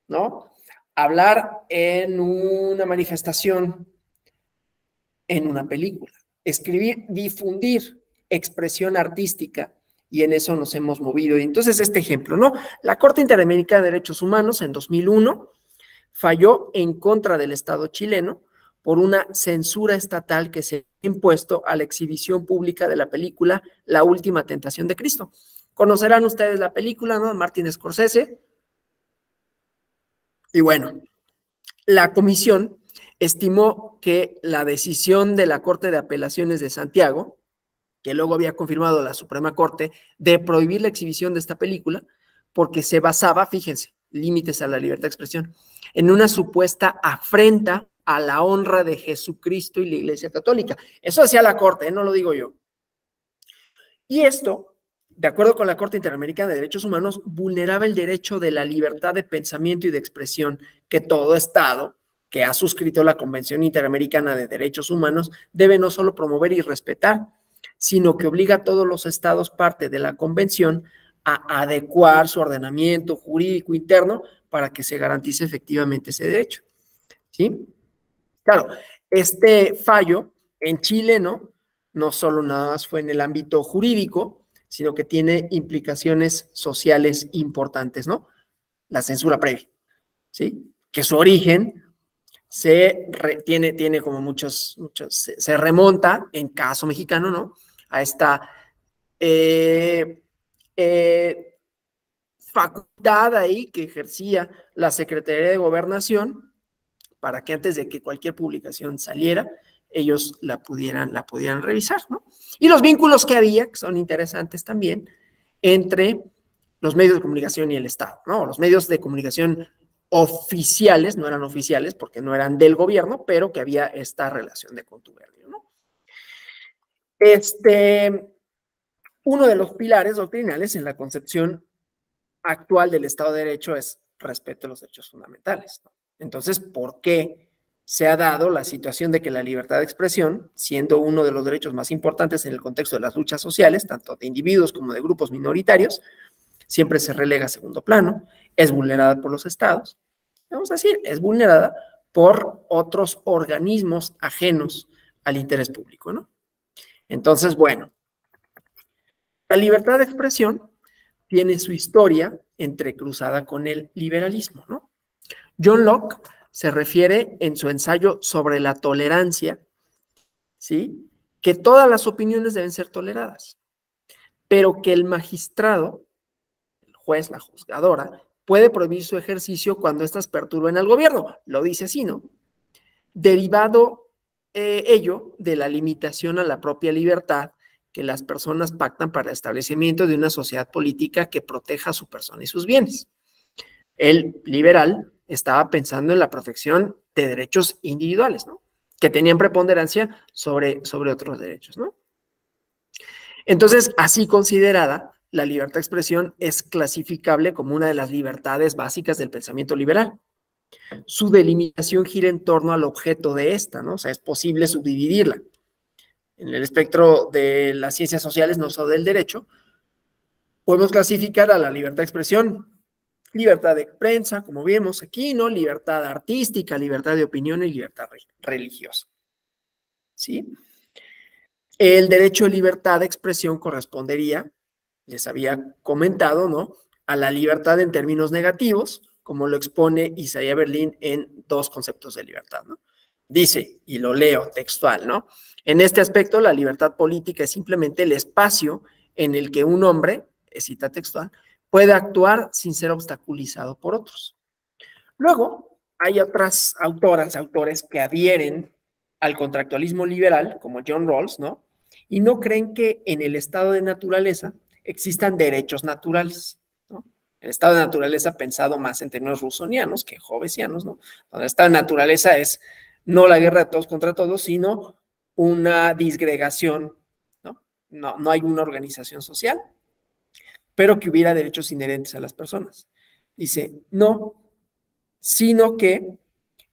¿no? Hablar en una manifestación, en una película, escribir, difundir, expresión artística, y en eso nos hemos movido. Y entonces este ejemplo, ¿no? La Corte Interamericana de Derechos Humanos en 2001 falló en contra del Estado chileno por una censura estatal que se ha impuesto a la exhibición pública de la película La Última Tentación de Cristo. Conocerán ustedes la película, ¿no? Martin Scorsese. Y bueno, la comisión estimó que la decisión de la Corte de Apelaciones de Santiago, que luego había confirmado la Suprema Corte, de prohibir la exhibición de esta película, porque se basaba, fíjense, límites a la libertad de expresión, en una supuesta afrenta a la honra de Jesucristo y la Iglesia Católica. Eso decía la Corte, no lo digo yo. Y esto, de acuerdo con la Corte Interamericana de Derechos Humanos, vulneraba el derecho de la libertad de pensamiento y de expresión que todo Estado que ha suscrito la Convención Interamericana de Derechos Humanos debe no solo promover y respetar, sino que obliga a todos los estados parte de la convención a adecuar su ordenamiento jurídico interno para que se garantice efectivamente ese derecho. ¿Sí? Claro, este fallo en Chile, no solo nada más fue en el ámbito jurídico, sino que tiene implicaciones sociales importantes, ¿no? La censura previa, ¿sí? Que su origen tiene como se remonta, en caso mexicano, ¿no? A esta facultad ahí que ejercía la Secretaría de Gobernación para que antes de que cualquier publicación saliera, ellos la pudieran revisar, ¿no? Y los vínculos que había, que son interesantes también, entre los medios de comunicación y el Estado, ¿no? Los medios de comunicación oficiales, no eran oficiales porque no eran del gobierno, pero que había esta relación de contubernio, ¿no? Uno de los pilares doctrinales en la concepción actual del Estado de Derecho es respeto a los derechos fundamentales, ¿no? Entonces, ¿por qué se ha dado la situación de que la libertad de expresión, siendo uno de los derechos más importantes en el contexto de las luchas sociales, tanto de individuos como de grupos minoritarios, siempre se relega a segundo plano, es vulnerada por los estados, vamos a decir, es vulnerada por otros organismos ajenos al interés público, ¿no? Entonces, bueno, la libertad de expresión tiene su historia entrecruzada con el liberalismo, ¿no? John Locke se refiere en su ensayo sobre la tolerancia, ¿sí? Que todas las opiniones deben ser toleradas, pero que el magistrado, el juez, la juzgadora, puede prohibir su ejercicio cuando éstas perturben al gobierno. Lo dice así, ¿no? Derivado ello de la limitación a la propia libertad que las personas pactan para el establecimiento de una sociedad política que proteja a su persona y sus bienes. El liberal estaba pensando en la protección de derechos individuales, ¿no? Que tenían preponderancia sobre otros derechos, ¿no? Entonces, así considerada, la libertad de expresión es clasificable como una de las libertades básicas del pensamiento liberal. Su delimitación gira en torno al objeto de esta, ¿no? O sea, es posible subdividirla. En el espectro de las ciencias sociales, no solo del derecho, podemos clasificar a la libertad de expresión, libertad de prensa, como vemos aquí, ¿no? Libertad artística, libertad de opinión y libertad religiosa. ¿Sí? El derecho de libertad de expresión correspondería, les había comentado, ¿no? A la libertad en términos negativos, como lo expone Isaiah Berlin en dos conceptos de libertad, ¿no? Dice, y lo leo textual, ¿no? En este aspecto, la libertad política es simplemente el espacio en el que un hombre, cita textual, puede actuar sin ser obstaculizado por otros. Luego, hay otras autores que adhieren al contractualismo liberal, como John Rawls, ¿no? Y no creen que en el estado de naturaleza existan derechos naturales, ¿no? El estado de naturaleza pensado más en términos rusonianos que hobbesianos, ¿no? Donde el estado de naturaleza es no la guerra de todos contra todos, sino una disgregación, ¿no? No hay una organización social. pero que hubiera derechos inherentes a las personas. Dice, no, sino que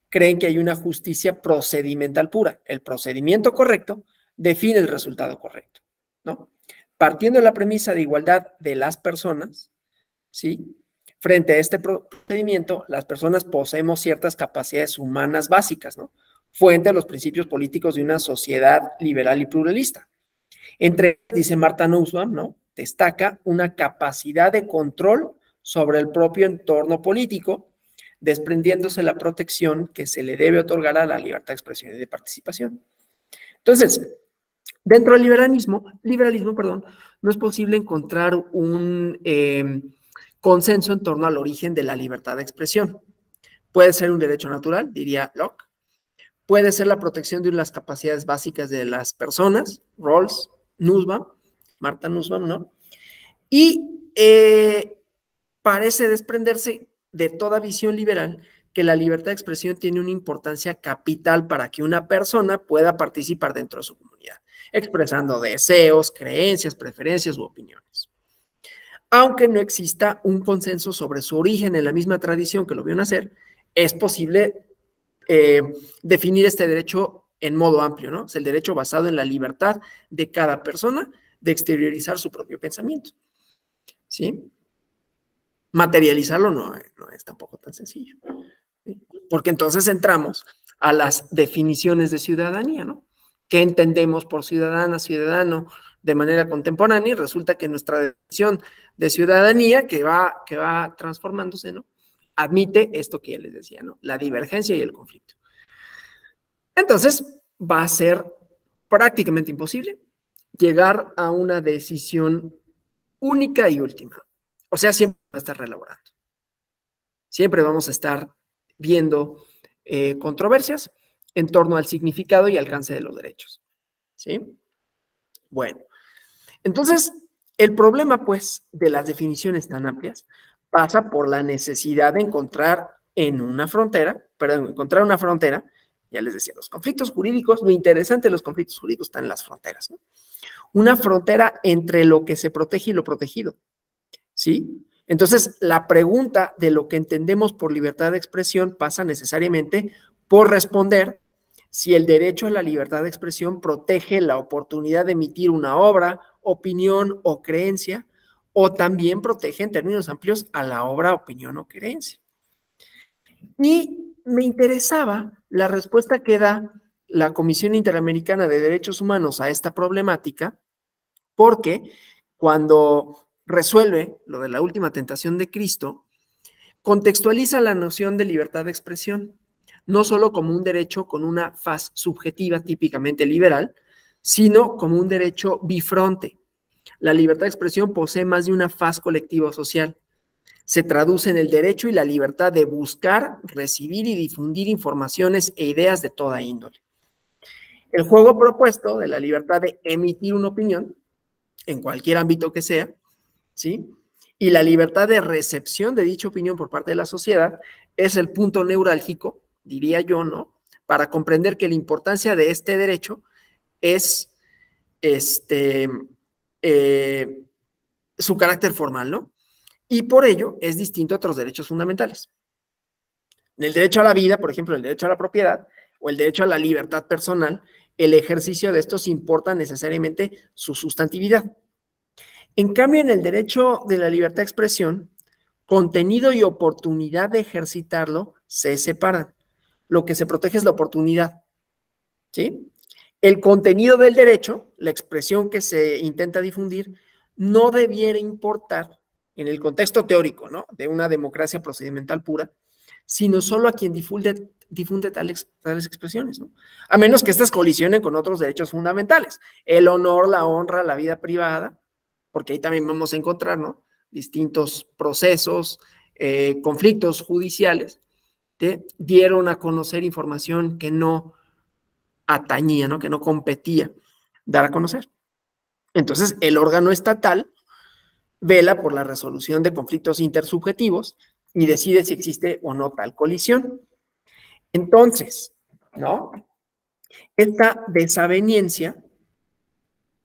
creen que hay una justicia procedimental pura. El procedimiento correcto define el resultado correcto, ¿no? Partiendo de la premisa de igualdad de las personas, ¿sí? Frente a este procedimiento, las personas poseemos ciertas capacidades humanas básicas, ¿no? Fuente de los principios políticos de una sociedad liberal y pluralista. Entre, dice Martha Nussbaum, ¿no? Destaca una capacidad de control sobre el propio entorno político, desprendiéndose la protección que se le debe otorgar a la libertad de expresión y de participación. Entonces, dentro del liberalismo, no es posible encontrar un consenso en torno al origen de la libertad de expresión. Puede ser un derecho natural, diría Locke. Puede ser la protección de las capacidades básicas de las personas, Rawls, Nussbaum, Martha Nussbaum, ¿no? Y parece desprenderse de toda visión liberal que la libertad de expresión tiene una importancia capital para que una persona pueda participar dentro de su comunidad, expresando deseos, creencias, preferencias u opiniones. Aunque no exista un consenso sobre su origen en la misma tradición que lo vio nacer, es posible definir este derecho en modo amplio, ¿no? Es el derecho basado en la libertad de cada persona de exteriorizar su propio pensamiento, ¿sí? Materializarlo no es tampoco tan sencillo, ¿sí? Porque entonces entramos a las definiciones de ciudadanía, ¿no? ¿Qué entendemos por ciudadana, ciudadano de manera contemporánea? Y resulta que nuestra definición de ciudadanía, que va transformándose, ¿no? Admite esto que ya les decía, ¿no? La divergencia y el conflicto. Entonces, va a ser prácticamente imposible llegar a una decisión única y última. O sea, siempre va a estar reelaborando. Siempre vamos a estar viendo controversias en torno al significado y alcance de los derechos, ¿sí? Bueno, entonces, el problema, pues, de las definiciones tan amplias pasa por la necesidad de encontrar una frontera, ya les decía, los conflictos jurídicos, lo interesante de los conflictos jurídicos están en las fronteras, ¿no? Una frontera entre lo que se protege y lo protegido, ¿sí? Entonces, la pregunta de lo que entendemos por libertad de expresión pasa necesariamente por responder si el derecho a la libertad de expresión protege la oportunidad de emitir una obra, opinión o creencia, o también protege en términos amplios a la obra, opinión o creencia. Y me interesaba la respuesta que da la Comisión Interamericana de Derechos Humanos a esta problemática, porque cuando resuelve lo de la última tentación de Cristo, contextualiza la noción de libertad de expresión, no solo como un derecho con una faz subjetiva típicamente liberal, sino como un derecho bifronte. La libertad de expresión posee más de una faz colectiva o social. Se traduce en el derecho y la libertad de buscar, recibir y difundir informaciones e ideas de toda índole. El juego propuesto de la libertad de emitir una opinión, en cualquier ámbito que sea, ¿sí? Y la libertad de recepción de dicha opinión por parte de la sociedad es el punto neurálgico, diría yo, ¿no? Para comprender que la importancia de este derecho es su carácter formal, ¿no? Y por ello es distinto a otros derechos fundamentales. En el derecho a la vida, por ejemplo, el derecho a la propiedad o el derecho a la libertad personal, el ejercicio de estos importa necesariamente su sustantividad. En cambio, en el derecho de la libertad de expresión, contenido y oportunidad de ejercitarlo se separan. Lo que se protege es la oportunidad, ¿sí? El contenido del derecho, la expresión que se intenta difundir, no debiera importar en el contexto teórico, ¿no? De una democracia procedimental pura, sino solo a quien difunde tales expresiones, ¿no? A menos que estas colisionen con otros derechos fundamentales, el honor, la honra, la vida privada, porque ahí también vamos a encontrar, ¿no? Distintos procesos, conflictos judiciales, que dieron a conocer información que no atañía, ¿no? Que no competía dar a conocer. Entonces, el órgano estatal vela por la resolución de conflictos intersubjetivos y decide si existe o no tal colisión. Entonces, ¿no? Esta desaveniencia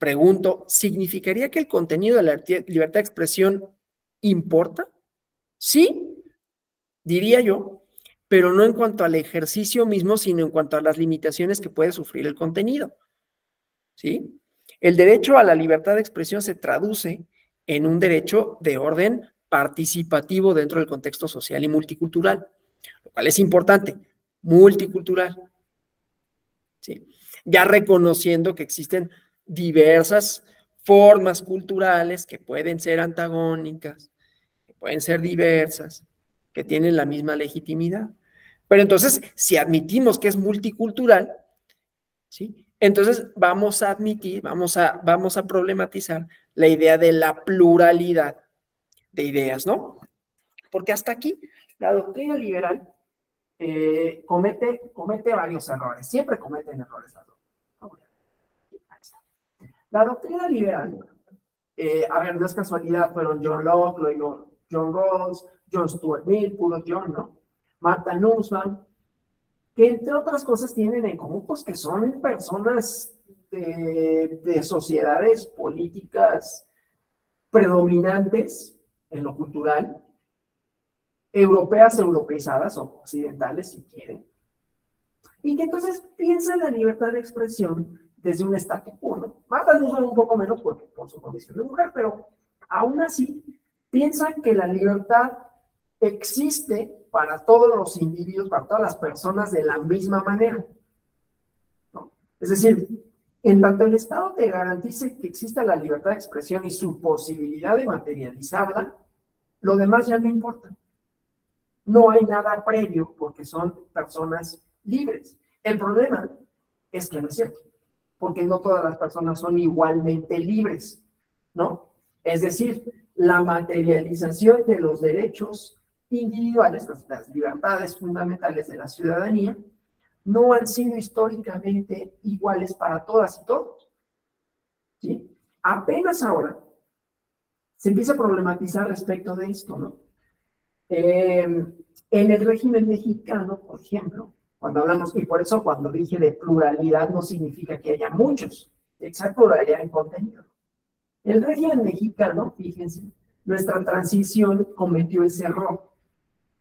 Pregunto, ¿significaría que el contenido de la libertad de expresión importa? Sí, diría yo, pero no en cuanto al ejercicio mismo, sino en cuanto a las limitaciones que puede sufrir el contenido. ¿Sí? El derecho a la libertad de expresión se traduce en un derecho de orden participativo dentro del contexto social y multicultural, lo cual es importante, multicultural. ¿Sí? Ya reconociendo que existen diversas formas culturales que pueden ser antagónicas, que pueden ser diversas, que tienen la misma legitimidad. Pero entonces, si admitimos que es multicultural, ¿sí? Entonces vamos a admitir, vamos a problematizar la idea de la pluralidad de ideas, ¿no? Porque hasta aquí la doctrina liberal comete varios errores, siempre cometen errores. La doctrina liberal, a ver, no es casualidad, fueron John Locke, luego John Rawls, John Stuart Mill, puro John, ¿no? Martha Nussbaum, que entre otras cosas tienen en común, pues que son personas de sociedades políticas predominantes en lo cultural, europeas, europeizadas o occidentales, si quieren, y que entonces piensan la libertad de expresión desde un statu quo, ¿no? Martha Nussbaum un poco menos por su condición de mujer, pero aún así piensan que la libertad existe para todos los individuos, para todas las personas de la misma manera, ¿no? Es decir, en tanto el Estado te garantice que exista la libertad de expresión y su posibilidad de materializarla, lo demás ya no importa. No hay nada previo porque son personas libres. El problema es que no es cierto, porque no todas las personas son igualmente libres, ¿no? Es decir, la materialización de los derechos individuales, las libertades fundamentales de la ciudadanía, no han sido históricamente iguales para todas y todos, ¿sí? Apenas ahora se empieza a problematizar respecto de esto, ¿no? En el régimen mexicano, por ejemplo, cuando hablamos, y por eso cuando dije de pluralidad no significa que haya muchos, esa pluralidad en contenido. El régimen mexicano, fíjense, nuestra transición cometió ese error.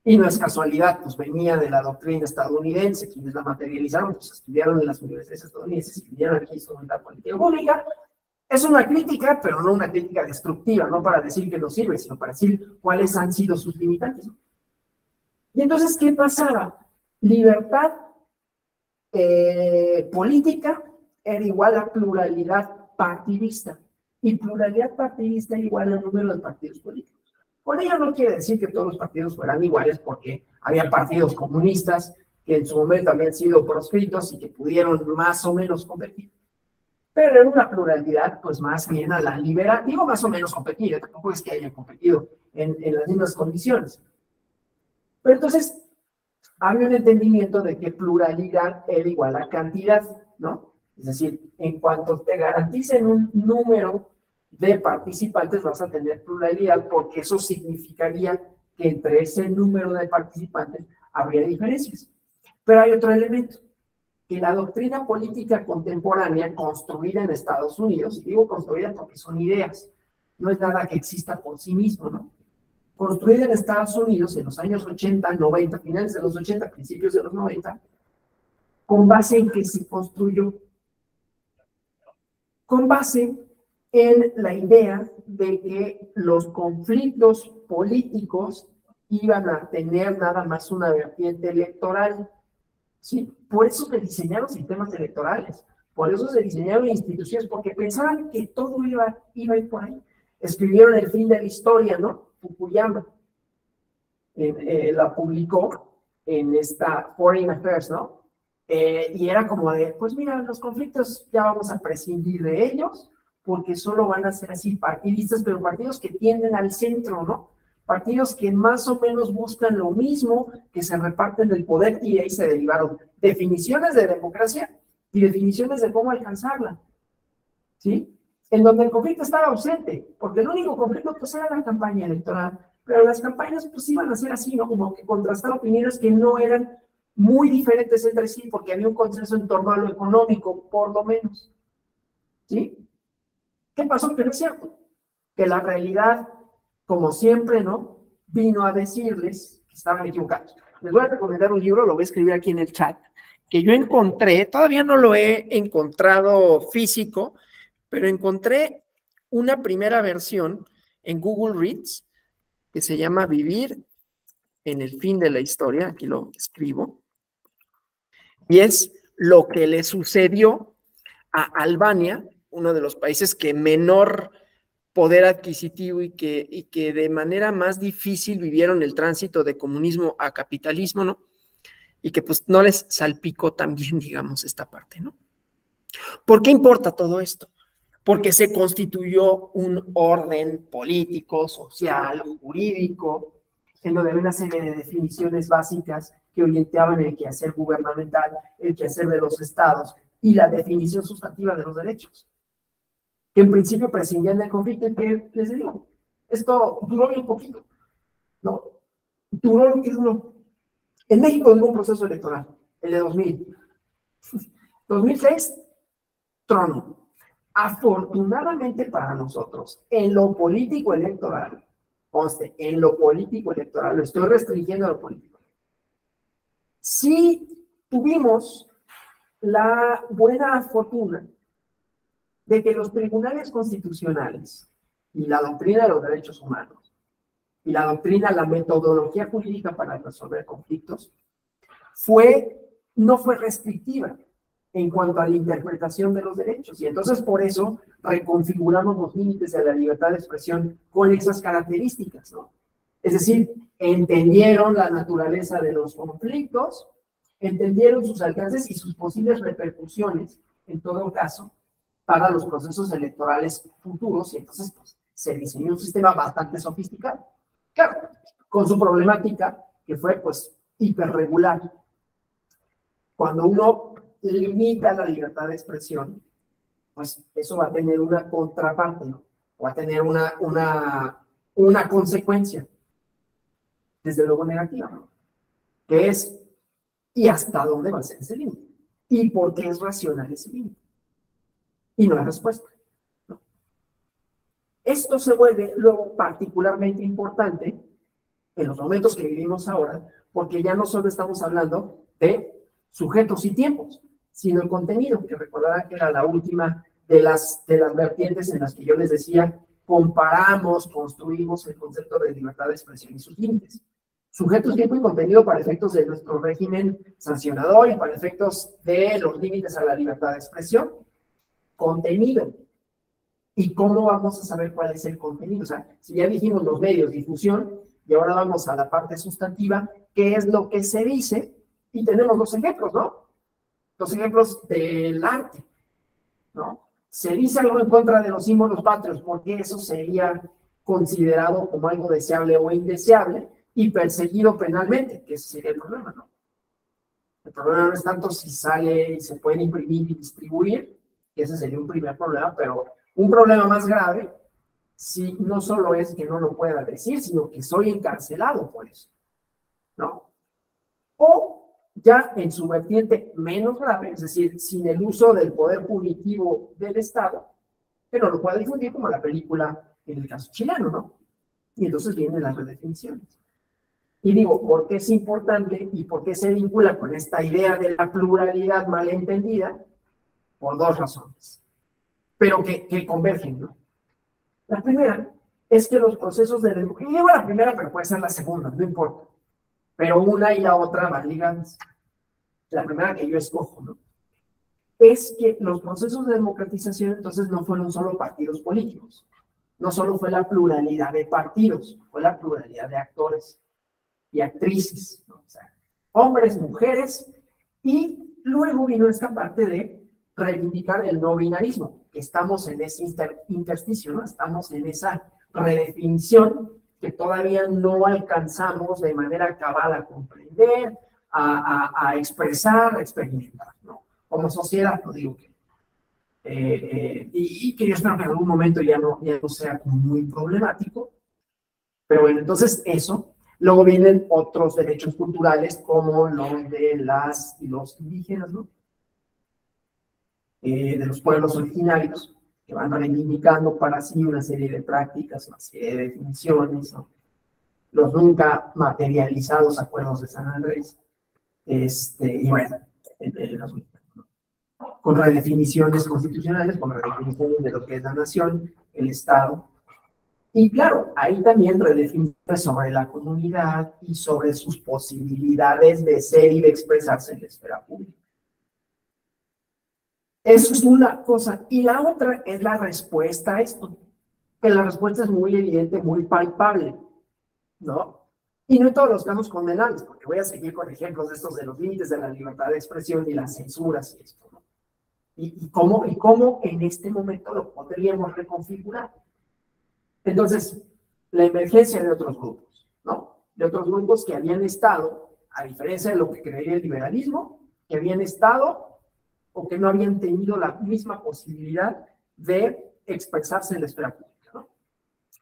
Y no es casualidad, pues venía de la doctrina estadounidense, quienes la materializaron, pues estudiaron en las universidades estadounidenses y vinieron aquí a estudiar política pública. Es una crítica, pero no una crítica destructiva, no para decir que no sirve, sino para decir cuáles han sido sus limitantes. Y entonces, ¿qué pasaba? Libertad política era igual a pluralidad partidista, y pluralidad partidista igual al número de partidos políticos. Por ello no quiere decir que todos los partidos fueran iguales, porque había partidos comunistas que en su momento habían sido proscritos y que pudieron más o menos competir. Pero era una pluralidad, pues más bien a la liberal, digo más o menos competir, tampoco es que hayan competido en las mismas condiciones. Pero entonces, había un entendimiento de que pluralidad era igual a cantidad, ¿no? Es decir, en cuanto te garanticen un número de participantes, vas a tener pluralidad, porque eso significaría que entre ese número de participantes habría diferencias. Pero hay otro elemento, que la doctrina política contemporánea construida en Estados Unidos, y digo construida porque son ideas, no es nada que exista por sí mismo, ¿no? Construida en Estados Unidos en los años 80, 90, finales de los 80, principios de los 90, ¿con base en qué se construyó? Con base en la idea de que los conflictos políticos iban a tener nada más una vertiente electoral, ¿sí? Por eso se diseñaron sistemas electorales, por eso se diseñaron instituciones, porque pensaban que todo iba a ir por ahí. Escribieron El fin de la historia, ¿no? Fukuyama la publicó en esta Foreign Affairs, ¿no? Y era como de, pues mira, los conflictos ya vamos a prescindir de ellos, porque solo van a ser así partidistas, pero partidos que tienden al centro, ¿no? Partidos que más o menos buscan lo mismo, que se reparten el poder, y ahí se derivaron definiciones de democracia y definiciones de cómo alcanzarla, ¿sí? En donde el conflicto estaba ausente, porque el único conflicto pues era la campaña electoral, pero las campañas pues iban a ser así, ¿no? Como que contrastar opiniones que no eran muy diferentes entre sí, porque había un consenso en torno a lo económico, por lo menos, ¿sí? ¿Qué pasó? Que no es cierto. Que la realidad, como siempre, ¿no? Vino a decirles que estaban equivocados. Les voy a recomendar un libro, lo voy a escribir aquí en el chat, que yo encontré, todavía no lo he encontrado físico, pero encontré una primera versión en Google Reads que se llama Vivir en el fin de la historia, aquí lo escribo, y es lo que le sucedió a Albania, uno de los países que menor poder adquisitivo y que de manera más difícil vivieron el tránsito de comunismo a capitalismo, ¿no? Y que pues no les salpicó tan bien, digamos, esta parte, ¿no? ¿Por qué importa todo esto? Porque se constituyó un orden político, social, jurídico, en donde había una serie de definiciones básicas que orientaban el quehacer gubernamental, el quehacer de los estados y la definición sustantiva de los derechos, que en principio prescindían del conflicto. Y que les digo, esto duró bien poquito, ¿no? Duró lo que duró. En México hubo un proceso electoral, el de 2000. 2006, trono. Afortunadamente para nosotros, en lo político electoral, conste, en lo político electoral, lo estoy restringiendo a lo político, sí tuvimos la buena fortuna de que los tribunales constitucionales y la doctrina de los derechos humanos y la doctrina, la metodología jurídica para resolver conflictos, no fue restrictiva en cuanto a la interpretación de los derechos. Y entonces por eso reconfiguramos los límites de la libertad de expresión con esas características, ¿no? Es decir, entendieron la naturaleza de los conflictos, entendieron sus alcances y sus posibles repercusiones, en todo caso, para los procesos electorales futuros, y entonces pues, se diseñó un sistema bastante sofisticado. Claro, con su problemática, que fue pues hiperregular. Cuando uno limita la libertad de expresión, pues eso va a tener una contraparte, ¿no? Va a tener una consecuencia, desde luego negativa, ¿no? Que es, ¿y hasta dónde va a ser ese límite? ¿Y por qué es racional ese límite? Y no hay respuesta, ¿no? Esto se vuelve luego particularmente importante en los momentos que vivimos ahora, porque ya no solo estamos hablando de sujetos y tiempos, sino el contenido, que recordarán que era la última de las vertientes en las que yo les decía, comparamos, construimos el concepto de libertad de expresión y sus límites. Sujetos, tiempo y contenido para efectos de nuestro régimen sancionador y para efectos de los límites a la libertad de expresión. Contenido. ¿Y cómo vamos a saber cuál es el contenido? O sea, si ya dijimos los medios, difusión, y ahora vamos a la parte sustantiva, ¿qué es lo que se dice? Y tenemos los ejemplos, ¿no? Los ejemplos del arte, ¿no? Se dice algo en contra de los símbolos patrios, porque eso sería considerado como algo deseable o indeseable y perseguido penalmente, que ese sería el problema, ¿no? El problema no es tanto si sale y se puede imprimir y distribuir, que ese sería un primer problema, pero un problema más grave, si no solo es que no lo pueda decir, sino que soy encarcelado por eso, ¿no? O ya en su vertiente menos grave, es decir, sin el uso del poder punitivo del Estado, pero lo puede difundir como la película en el caso chileno, ¿no? Y entonces vienen las redefiniciones. Y digo, ¿por qué es importante y por qué se vincula con esta idea de la pluralidad malentendida? Por dos razones, pero que convergen, ¿no? La primera es que los procesos de democracia, y digo la primera, pero puede ser la segunda, no importa, pero una y la otra van ligadas. La primera que yo escojo, ¿no? Es que los procesos de democratización entonces no fueron solo partidos políticos, no solo fue la pluralidad de partidos, fue la pluralidad de actores y actrices, ¿no? O sea, hombres, mujeres, y luego vino esta parte de reivindicar el no binarismo, que estamos en ese intersticio, ¿no? Estamos en esa redefinición que todavía no alcanzamos de manera cabal a comprender, a expresar, a experimentar, ¿no? Como sociedad, no digo que. Y que yo espero que en algún momento ya no sea como muy problemático, pero bueno, entonces eso. Luego vienen otros derechos culturales como los de las y los indígenas, ¿no? De los pueblos originarios, que van reivindicando para sí una serie de prácticas, una serie de definiciones, ¿no? Los nunca materializados acuerdos de San Andrés, y bueno, con redefiniciones constitucionales, con redefiniciones de lo que es la nación, el Estado. Y claro, ahí también redefiniciones sobre la comunidad y sobre sus posibilidades de ser y de expresarse en la esfera pública. Eso es una cosa. Y la otra es la respuesta a esto. Que la respuesta es muy evidente, muy palpable, ¿no? Y no en todos los casos condenables, porque voy a seguir con ejemplos de estos de los límites de la libertad de expresión y las censuras y esto, ¿no? Y cómo en este momento lo podríamos reconfigurar. Entonces, la emergencia de otros grupos, ¿no? De otros grupos que habían estado, a diferencia de lo que creía el liberalismo, que habían estado o que no habían tenido la misma posibilidad de expresarse en la esfera pública, ¿no?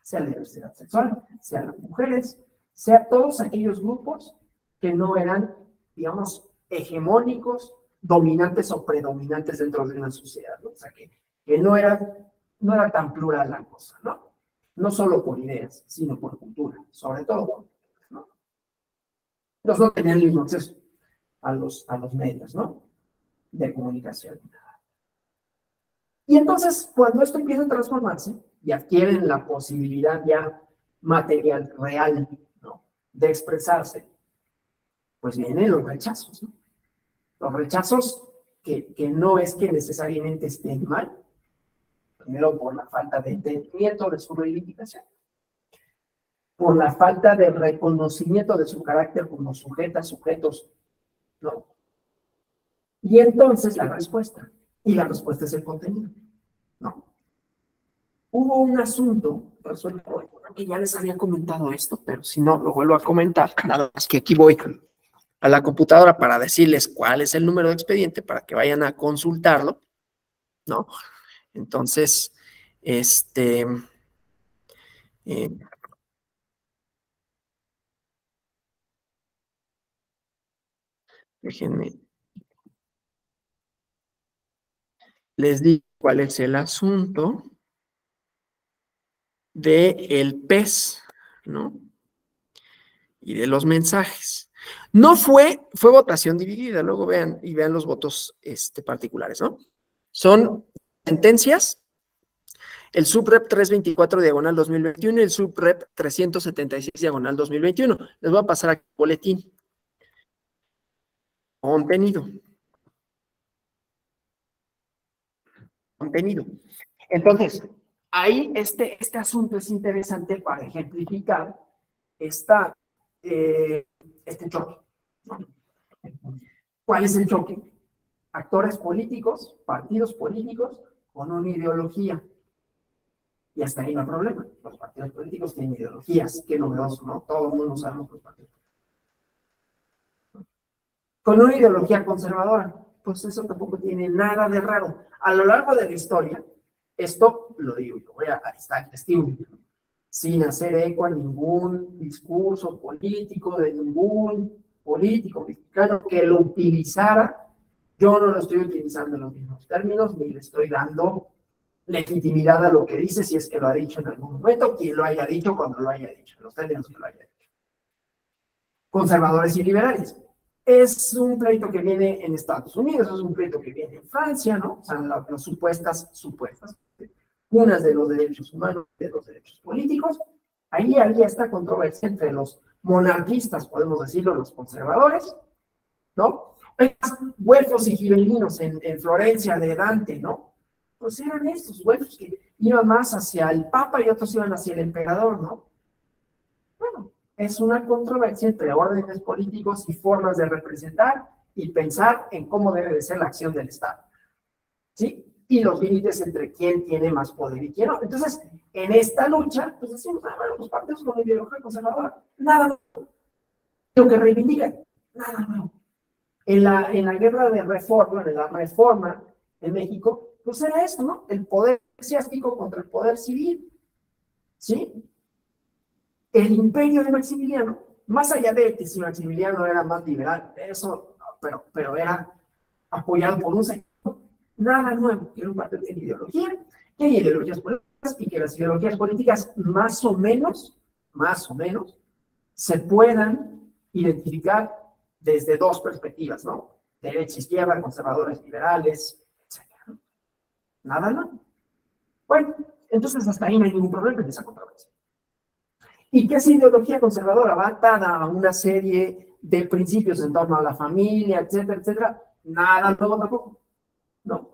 Sea la diversidad sexual, sea las mujeres, sea todos aquellos grupos que no eran, digamos, hegemónicos, dominantes o predominantes dentro de una sociedad, ¿no? O sea, que no era tan plural la cosa, ¿no? No solo por ideas, sino por cultura, sobre todo, ¿no? Los no tenían el mismo acceso a los medios, ¿no? De comunicación. Y entonces, cuando esto empieza a transformarse y adquieren la posibilidad ya material, real, ¿no? De expresarse, pues vienen los rechazos, ¿no? Los rechazos que no es que necesariamente estén mal, primero por la falta de entendimiento de su reivindicación, por la falta de reconocimiento de su carácter como sujetos, ¿no? Y entonces la respuesta es el contenido, ¿no? Hubo un asunto resuelto hoy, que ya les había comentado esto, pero si no, lo vuelvo a comentar, nada más que aquí voy a la computadora para decirles cuál es el número de expediente para que vayan a consultarlo, ¿no? Entonces, déjenme, les digo cuál es el asunto del PES, ¿no? Y de los mensajes. No fue votación dividida, luego vean los votos particulares, ¿no? Son sentencias, el subrep 324 diagonal 2021 y el subrep 376 diagonal 2021. Les voy a pasar aquí el boletín. Contenido. Entonces, ahí este asunto es interesante para ejemplificar este choque, ¿no? ¿Cuál es el choque? Actores políticos, partidos políticos con una ideología. Y hasta ahí no hay problema. Los partidos políticos tienen ideologías. Qué novedoso, ¿no? Todo el mundo sabemos los partidos. Con una ideología conservadora, pues eso tampoco tiene nada de raro. A lo largo de la historia, esto lo digo, yo voy a estar testigo, sin hacer eco a ningún discurso político de ningún político mexicano que lo utilizara. Yo no lo estoy utilizando en los mismos términos, ni le estoy dando legitimidad a lo que dice, si es que lo ha dicho en algún momento, quien lo haya dicho cuando lo haya dicho, los términos que lo haya dicho. Conservadores y liberales. Es un pleito que viene en Estados Unidos, es un pleito que viene en Francia, ¿no? O sea, las supuestas, unas de los derechos humanos, de los derechos políticos. Ahí había esta controversia entre los monarquistas, podemos decirlo, los conservadores, ¿no? Güelfos y gibelinos en Florencia de Dante, ¿no? Pues eran estos güelfos que iban más hacia el Papa y otros iban hacia el emperador, ¿no? Bueno, es una controversia entre órdenes políticos y formas de representar y pensar en cómo debe de ser la acción del Estado, ¿sí? Y los límites entre quién tiene más poder y quién no. Entonces, en esta lucha, pues decimos, bueno, los partidos con ideología conservadora, nada nuevo. Lo que reivindican, nada nuevo. En la guerra de reforma, en la reforma en México, pues era esto, ¿no? El poder eclesiástico contra el poder civil, ¿sí? El imperio de Maximiliano, más allá de que si Maximiliano era más liberal, eso, pero era apoyado por un sector, nada nuevo, era un partido de ideología, que hay ideologías políticas y que las ideologías políticas más o menos, se puedan identificar desde dos perspectivas, ¿no? Derecha, izquierda, conservadores, liberales, etc. Nada, ¿no? Bueno, entonces hasta ahí no hay ningún problema en esa controversia. ¿Y qué es ideología conservadora? Va atada a una serie de principios en torno a la familia, etcétera, etcétera. Nada nuevo tampoco. No,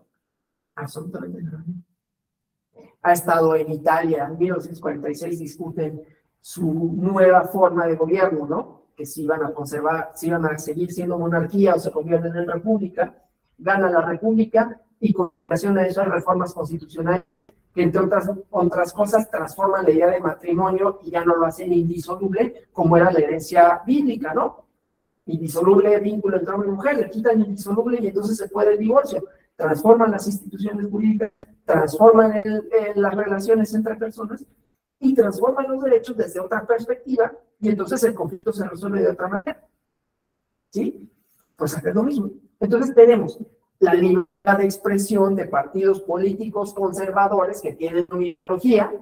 absolutamente nada. Ha estado en Italia, en 1946 discuten su nueva forma de gobierno, ¿no? Que si iban a conservar, si iban a seguir siendo monarquía o se convierten en república. Gana la república y con relación a eso hay reformas constitucionales que entre otras cosas transforman la idea de matrimonio y ya no lo hacen indisoluble como era la herencia bíblica, ¿no? Indisoluble vínculo entre hombre y mujer, le quitan indisoluble y entonces se puede el divorcio. Transforman las instituciones jurídicas, transforman las relaciones entre personas y transforman los derechos desde otra perspectiva y entonces el conflicto se resuelve de otra manera. ¿Sí? Pues acá es lo mismo. Entonces tenemos la libertad de expresión de partidos políticos conservadores que tienen una ideología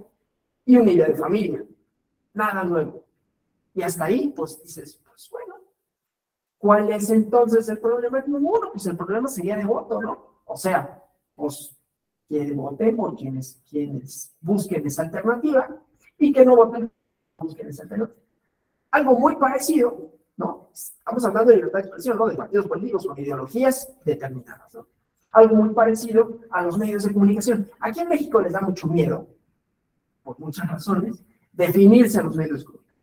y una idea de familia. Nada nuevo. Y hasta ahí, pues dices, pues bueno, ¿cuál es entonces el problema? Ninguno, pues el problema sería de voto, ¿no? O sea, pues que voten por quienes busquen esa alternativa y que no voten por busquen esa alternativa. Algo muy parecido, ¿no? Estamos hablando de libertad de expresión, ¿no? De partidos políticos con ideologías determinadas, ¿no? Algo muy parecido a los medios de comunicación. Aquí en México les da mucho miedo, por muchas razones, definirse a los medios de comunicación.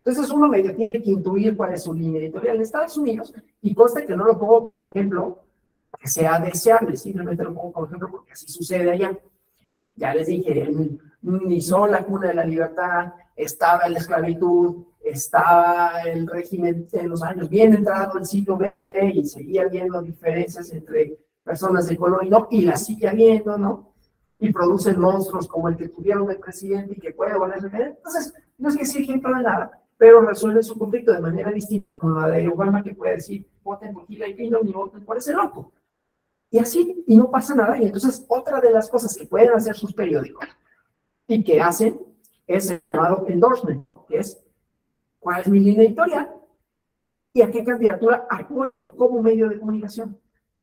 Entonces uno medio tiene que intuir cuál es su línea editorial. En Estados Unidos, y consta que no lo pongo, por ejemplo, que sea deseable, simplemente lo pongo, por ejemplo, porque así sucede allá. Ya les dije, inició la cuna de la libertad, estaba la esclavitud, estaba el régimen en los años bien entrado el siglo XX y seguía habiendo diferencias entre personas de color y no, y la sigue habiendo, ¿no? Y producen monstruos como el que tuvieron el presidente y que puede volverse a tener. Entonces, no es que sea ejemplo de nada, pero resuelve su conflicto de manera distinta con la de Obama, que puede decir, voten por Hillary Clinton y voten por ese loco. Y así, y no pasa nada. Y entonces, otra de las cosas que pueden hacer sus periódicos y que hacen es el llamado endorsement, que es cuál es mi línea editorial y a qué candidatura acuerdo como medio de comunicación.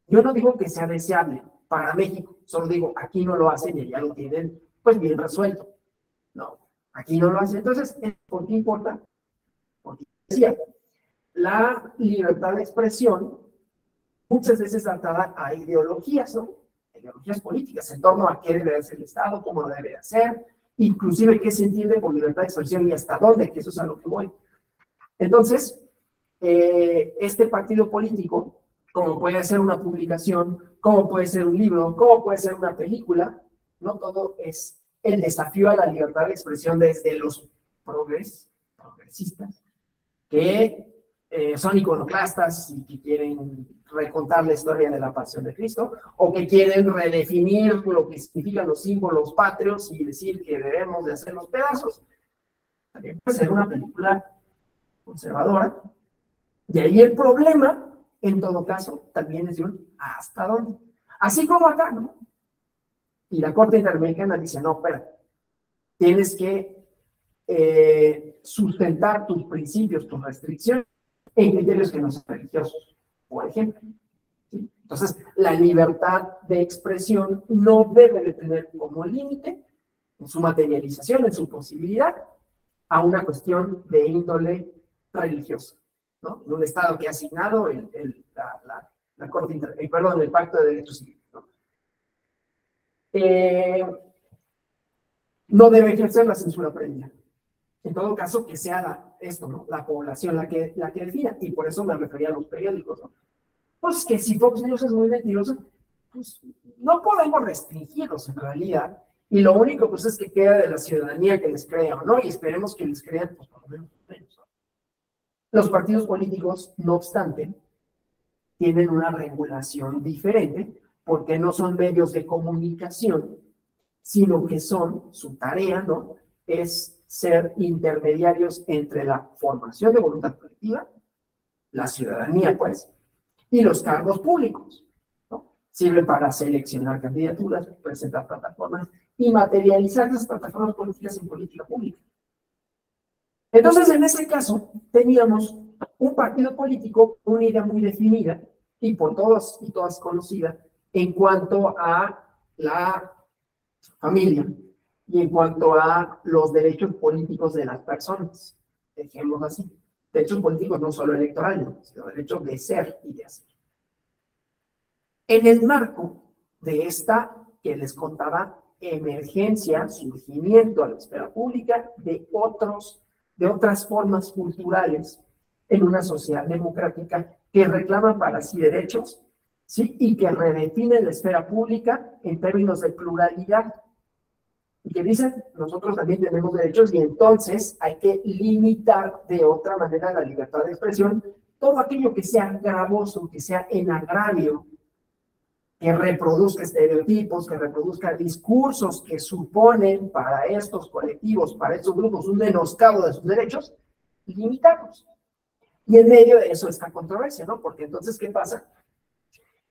Yo no digo que sea deseable para México, solo digo, aquí no lo hacen y ya lo tienen pues bien resuelto. No, aquí no lo hacen. Entonces, ¿por qué importa? Porque decía, la libertad de expresión muchas veces atada a ideologías, ¿no? Ideologías políticas en torno a qué debe hacer el Estado, cómo lo debe hacer, inclusive qué se entiende por libertad de expresión y hasta dónde, que eso es a lo que voy. Entonces, este partido político, como puede ser una publicación, como puede ser un libro, como puede ser una película, no todo es el desafío a la libertad de expresión desde los progresistas, que son iconoclastas y que quieren recontar la historia de la pasión de Cristo, o que quieren redefinir lo que significan los símbolos patrios y decir que debemos de hacer los pedazos. También puede ser una película conservadora. De ahí el problema, en todo caso, también es de un hasta dónde. Así como acá, ¿no? Y la Corte Interamericana dice, no, espera, tienes que sustentar tus principios, tus restricciones en criterios que no sean religiosos, por ejemplo. ¿Sí? Entonces, la libertad de expresión no debe de tener como límite en su materialización, en su posibilidad, a una cuestión de índole religiosa, ¿no? En un Estado que ha asignado la Corte perdón, el Pacto de Derechos Civiles, ¿no? No debe ejercer la censura previa. En todo caso, que sea esto, ¿no? La población la que defina, y por eso me refería a los periódicos, ¿no? Pues que si Fox News es muy mentiroso, pues no podemos restringirlos en realidad, y lo único pues es que queda de la ciudadanía que les crea o no, y esperemos que les crean, pues por lo menos. Los partidos políticos, no obstante, tienen una regulación diferente, porque no son medios de comunicación, sino que su tarea, ¿no? Es ser intermediarios entre la formación de voluntad colectiva, la ciudadanía, pues, y los cargos públicos, ¿no? Sirven para seleccionar candidaturas, presentar plataformas y materializar esas plataformas políticas en política pública. Entonces, en ese caso, teníamos un partido político, una idea muy definida y por todos y todas conocida en cuanto a la familia y en cuanto a los derechos políticos de las personas, dejémoslo así. Derechos políticos no solo electorales, sino derechos de ser y de hacer. En el marco de esta, que les contaba, emergencia, surgimiento a la esfera pública de otras formas culturales en una sociedad democrática que reclaman para sí derechos, ¿sí? Y que redefinen la esfera pública en términos de pluralidad. Y que dicen, nosotros también tenemos derechos y entonces hay que limitar de otra manera la libertad de expresión, todo aquello que sea gravoso, que sea en agravio, que reproduzca estereotipos, que reproduzca discursos que suponen para estos colectivos, para estos grupos, un menoscabo de sus derechos, limitarlos. Y en medio de eso está controversia, ¿no? Porque entonces, ¿qué pasa?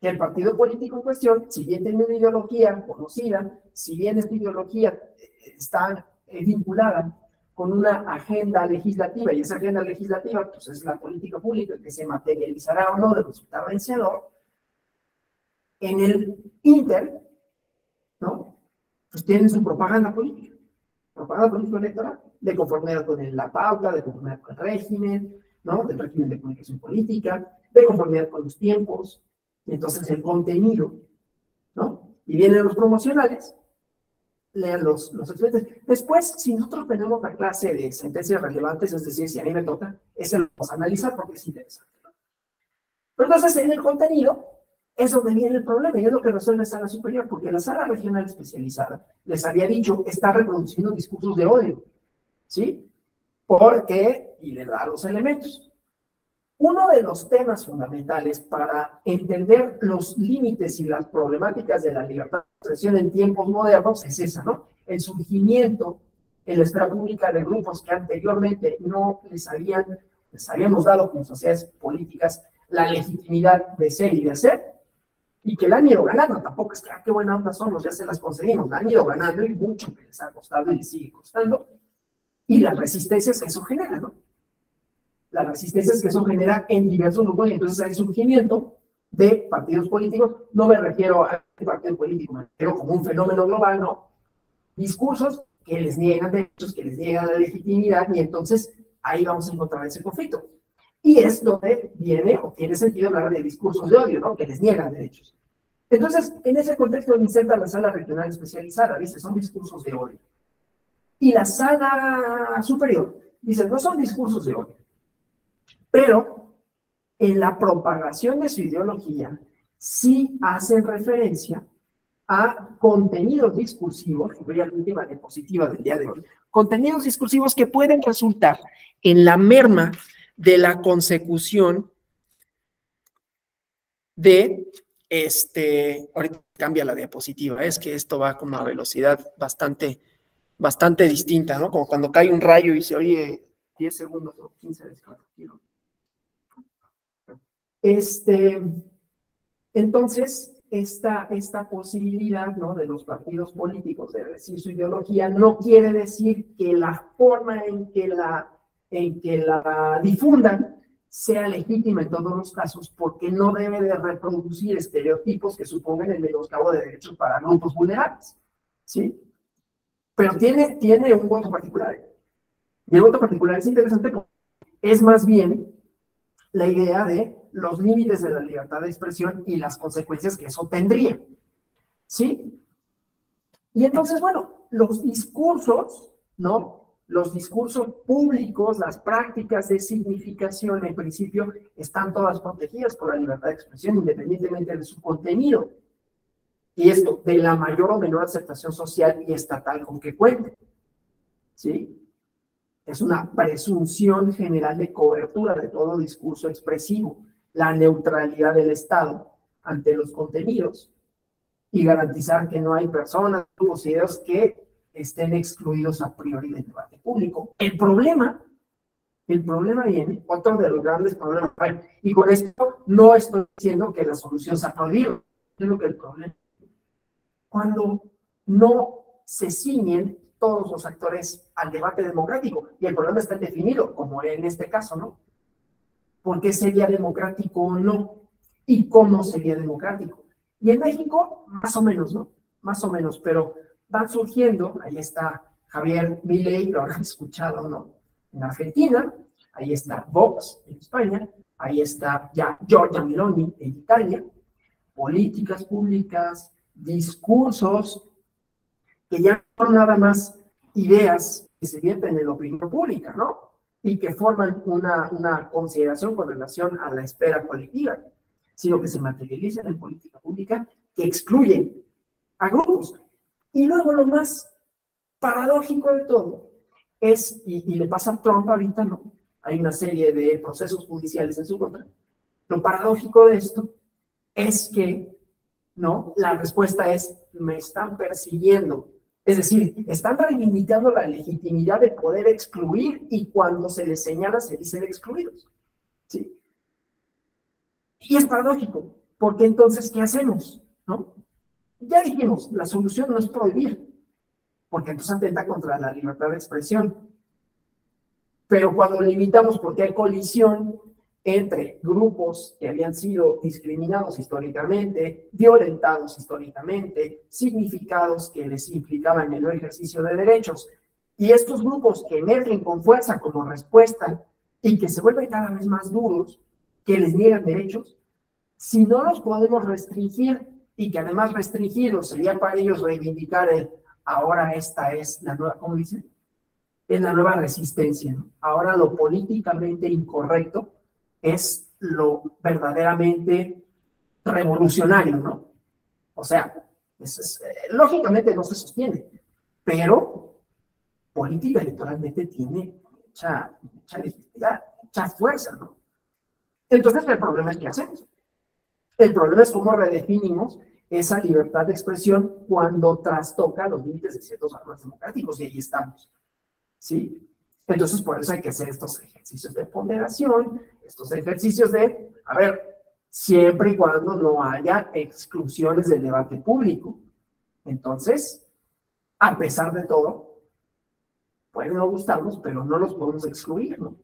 Que el partido político en cuestión, si bien tiene una ideología conocida, si bien esta ideología está vinculada con una agenda legislativa, y esa agenda legislativa, pues es la política pública que se materializará o no de resultar vencedor, en el Inter, ¿no? Pues tienen su propaganda política electoral, de conformidad con la pauta, de conformidad con el régimen, ¿no? Del régimen de comunicación política, de conformidad con los tiempos, y entonces el contenido, ¿no? Y vienen los promocionales, lean los excelentes. Después, si nosotros tenemos la clase de sentencias relevantes, es decir, si a mí me toca, ese lo vamos a analizar porque es interesante, ¿no? Pero entonces, en el contenido, es donde viene el problema, y es lo que resuelve la sala superior, porque la sala regional especializada, les había dicho, está reproduciendo discursos de odio, ¿sí? Porque, y le da los elementos. Uno de los temas fundamentales para entender los límites y las problemáticas de la libertad de expresión en tiempos modernos es esa, ¿no? El surgimiento en la esfera pública de grupos que anteriormente no les habíamos dado como sociedades políticas la legitimidad de ser y de hacer, y que la han ido ganando. Tampoco es que, qué buena onda somos, ya se las conseguimos, la han ido ganando y mucho que les ha costado y les sigue costando, y las resistencias que eso genera, ¿no? Las resistencias que eso genera en diversos grupos, y entonces hay surgimiento de partidos políticos. No me refiero a este partido político, me refiero como un fenómeno global, ¿no? Discursos que les niegan derechos, que les niegan la legitimidad, y entonces ahí vamos a encontrar ese conflicto. Y es donde viene o tiene sentido hablar de discursos de odio, ¿no? Que les niegan derechos. Entonces, en ese contexto inserta la sala regional especializada, dice, son discursos de odio. Y la sala superior dice, no son discursos de odio, pero en la propagación de su ideología sí hacen referencia a contenidos discursivos, voy a la última diapositiva del día de hoy, contenidos discursivos que pueden resultar en la merma de la consecución de, ahorita cambia la diapositiva, es que esto va con una velocidad bastante distinta, ¿no? Como cuando cae un rayo y se oye 10 segundos o 15 descargos. Entonces, esta posibilidad, ¿no? De los partidos políticos de decir su ideología no quiere decir que la forma en que la difundan sea legítima en todos los casos, porque no debe de reproducir estereotipos que supongan el menoscabo de derechos para grupos vulnerables, ¿sí? Pero tiene un voto particular. Y el voto particular es interesante porque es más bien la idea de los límites de la libertad de expresión y las consecuencias que eso tendría, ¿sí? Y entonces, bueno, los discursos, ¿no? Los discursos públicos, las prácticas de significación, en principio, están todas protegidas por la libertad de expresión, independientemente de su contenido. Y esto, de la mayor o menor aceptación social y estatal con que cuente, ¿sí? Es una presunción general de cobertura de todo discurso expresivo, la neutralidad del Estado ante los contenidos y garantizar que no hay personas, grupos y ideas que estén excluidos a priori del debate público. El problema viene, otro de los grandes problemas, y con esto no estoy diciendo que la solución sea prohibir, sino que el problema, cuando no se ciñen todos los actores al debate democrático. Y el problema está definido, como en este caso, ¿no? ¿Por qué sería democrático o no? ¿Y cómo sería democrático? Y en México, más o menos, ¿no? Más o menos, pero van surgiendo, ahí está Javier Milei, lo habrán escuchado, ¿no? En Argentina, ahí está Vox en España, ahí está ya Giorgia Meloni en Italia, políticas públicas, discursos, que ya no son nada más ideas que se vierten en la opinión pública, ¿no? Y que forman una consideración con relación a la esfera colectiva, sino que se materializan en política pública que excluyen a grupos. Y luego lo más paradójico de todo es, y le pasa a Trump ahorita, ¿no? Hay una serie de procesos judiciales en su contra. Lo paradójico de esto es que, ¿no? La respuesta es, me están persiguiendo. Es decir, están reivindicando la legitimidad de poder excluir y cuando se les señala se dicen excluidos. ¿Sí? Y es paradójico, porque entonces, ¿qué hacemos? ¿No? Ya dijimos, la solución no es prohibir, porque entonces atenta contra la libertad de expresión. Pero cuando limitamos porque hay colisión entre grupos que habían sido discriminados históricamente, violentados históricamente, significados que les implicaban el no ejercicio de derechos, y estos grupos que emergen con fuerza como respuesta y que se vuelven cada vez más duros, que les niegan derechos, si no los podemos restringir, y que además restringidos sería para ellos reivindicar el ahora esta es la nueva, ¿cómo dicen? Es la nueva resistencia, ¿no? Ahora lo políticamente incorrecto es lo verdaderamente revolucionario, ¿no? O sea, lógicamente no se sostiene, pero política electoralmente tiene mucha legitimidad, mucha fuerza, ¿no? Entonces el problema es qué hacemos. El problema es cómo redefinimos esa libertad de expresión cuando trastoca los límites de ciertos valores democráticos, y ahí estamos, ¿sí? Entonces, por eso hay que hacer estos ejercicios de ponderación, estos ejercicios de, a ver, siempre y cuando no haya exclusiones del debate público. Entonces, a pesar de todo, pueden no gustarnos, pero no los podemos excluir, ¿no?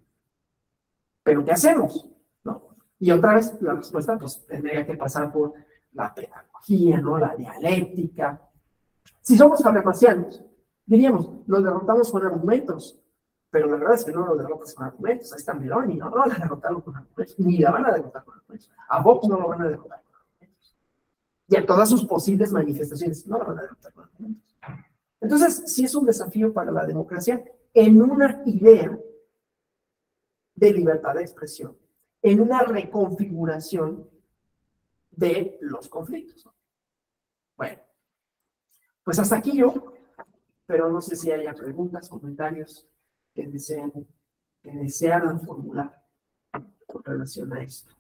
¿Pero qué hacemos? ¿No? Y otra vez, la respuesta, pues, tendría que pasar por la pedagogía, ¿no? La dialéctica. Si somos habermasianos, diríamos, los derrotamos con argumentos, pero la verdad es que no los derrotas con argumentos. Ahí está Meloni, no la derrotaron con argumentos, ni la van a derrotar con argumentos. A Vox no lo van a derrotar con argumentos. Y a todas sus posibles manifestaciones no lo van a derrotar con argumentos. Entonces, sí es un desafío para la democracia en una idea de libertad de expresión, en una reconfiguración de los conflictos. Bueno, pues hasta aquí yo, pero no sé si haya preguntas, comentarios que desearan formular con relación a esto.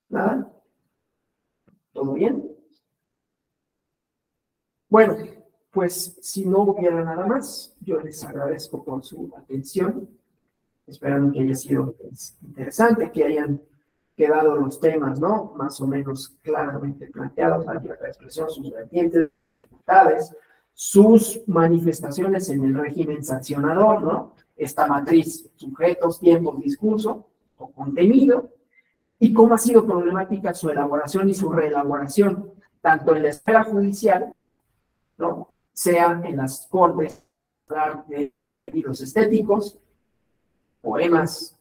¿Nada? ¿Todo bien? Bueno, pues si no hubiera nada más, yo les agradezco por su atención. Esperando que haya sido interesante, que hayan quedado los temas, ¿no? Más o menos claramente planteados, la libertad de expresión, sus vertientes, dificultades, sus manifestaciones en el régimen sancionador, ¿no? Esta matriz, sujetos, tiempos, discurso o contenido, y cómo ha sido problemática su elaboración y su reelaboración, tanto en la esfera judicial, ¿no? Sea en las cortes de libros estéticos, poemas,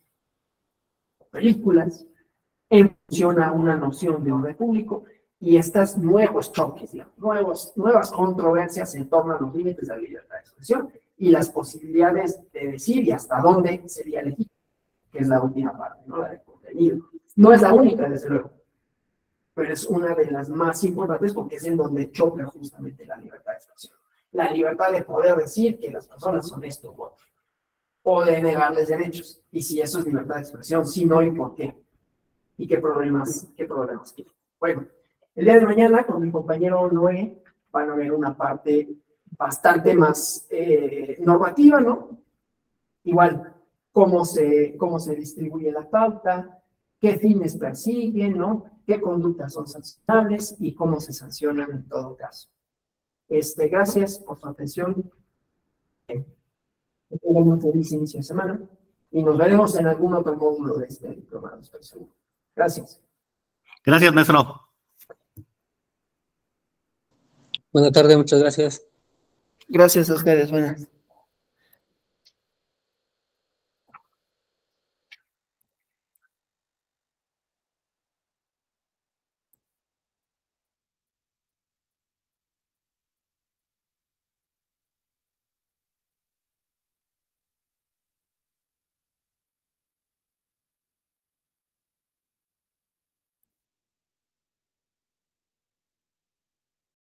películas, en función a una noción de orden público y estos nuevos choques, digamos, nuevas controversias en torno a los límites de la libertad de expresión y las posibilidades de decir y hasta dónde sería legítimo, que es la última parte, ¿no? La del contenido. No es la única, desde luego, pero es una de las más importantes porque es en donde choca justamente la libertad de expresión. La libertad de poder decir que las personas son esto u otro, o de negarles derechos. Y si eso es libertad de expresión, si no, ¿y por qué? ¿Y qué problemas tiene? Bueno, el día de mañana con mi compañero Noé van a ver una parte bastante más normativa, ¿no? Igual, cómo se distribuye la pauta, qué fines persiguen, ¿no? Qué conductas son sancionables y cómo se sancionan en todo caso. Gracias por su atención. Que tengan un feliz inicio de semana y nos veremos en algún otro módulo de este diplomado, estoy seguro. Gracias. Gracias, maestro. Buenas tardes, muchas gracias. Gracias a ustedes, buenas.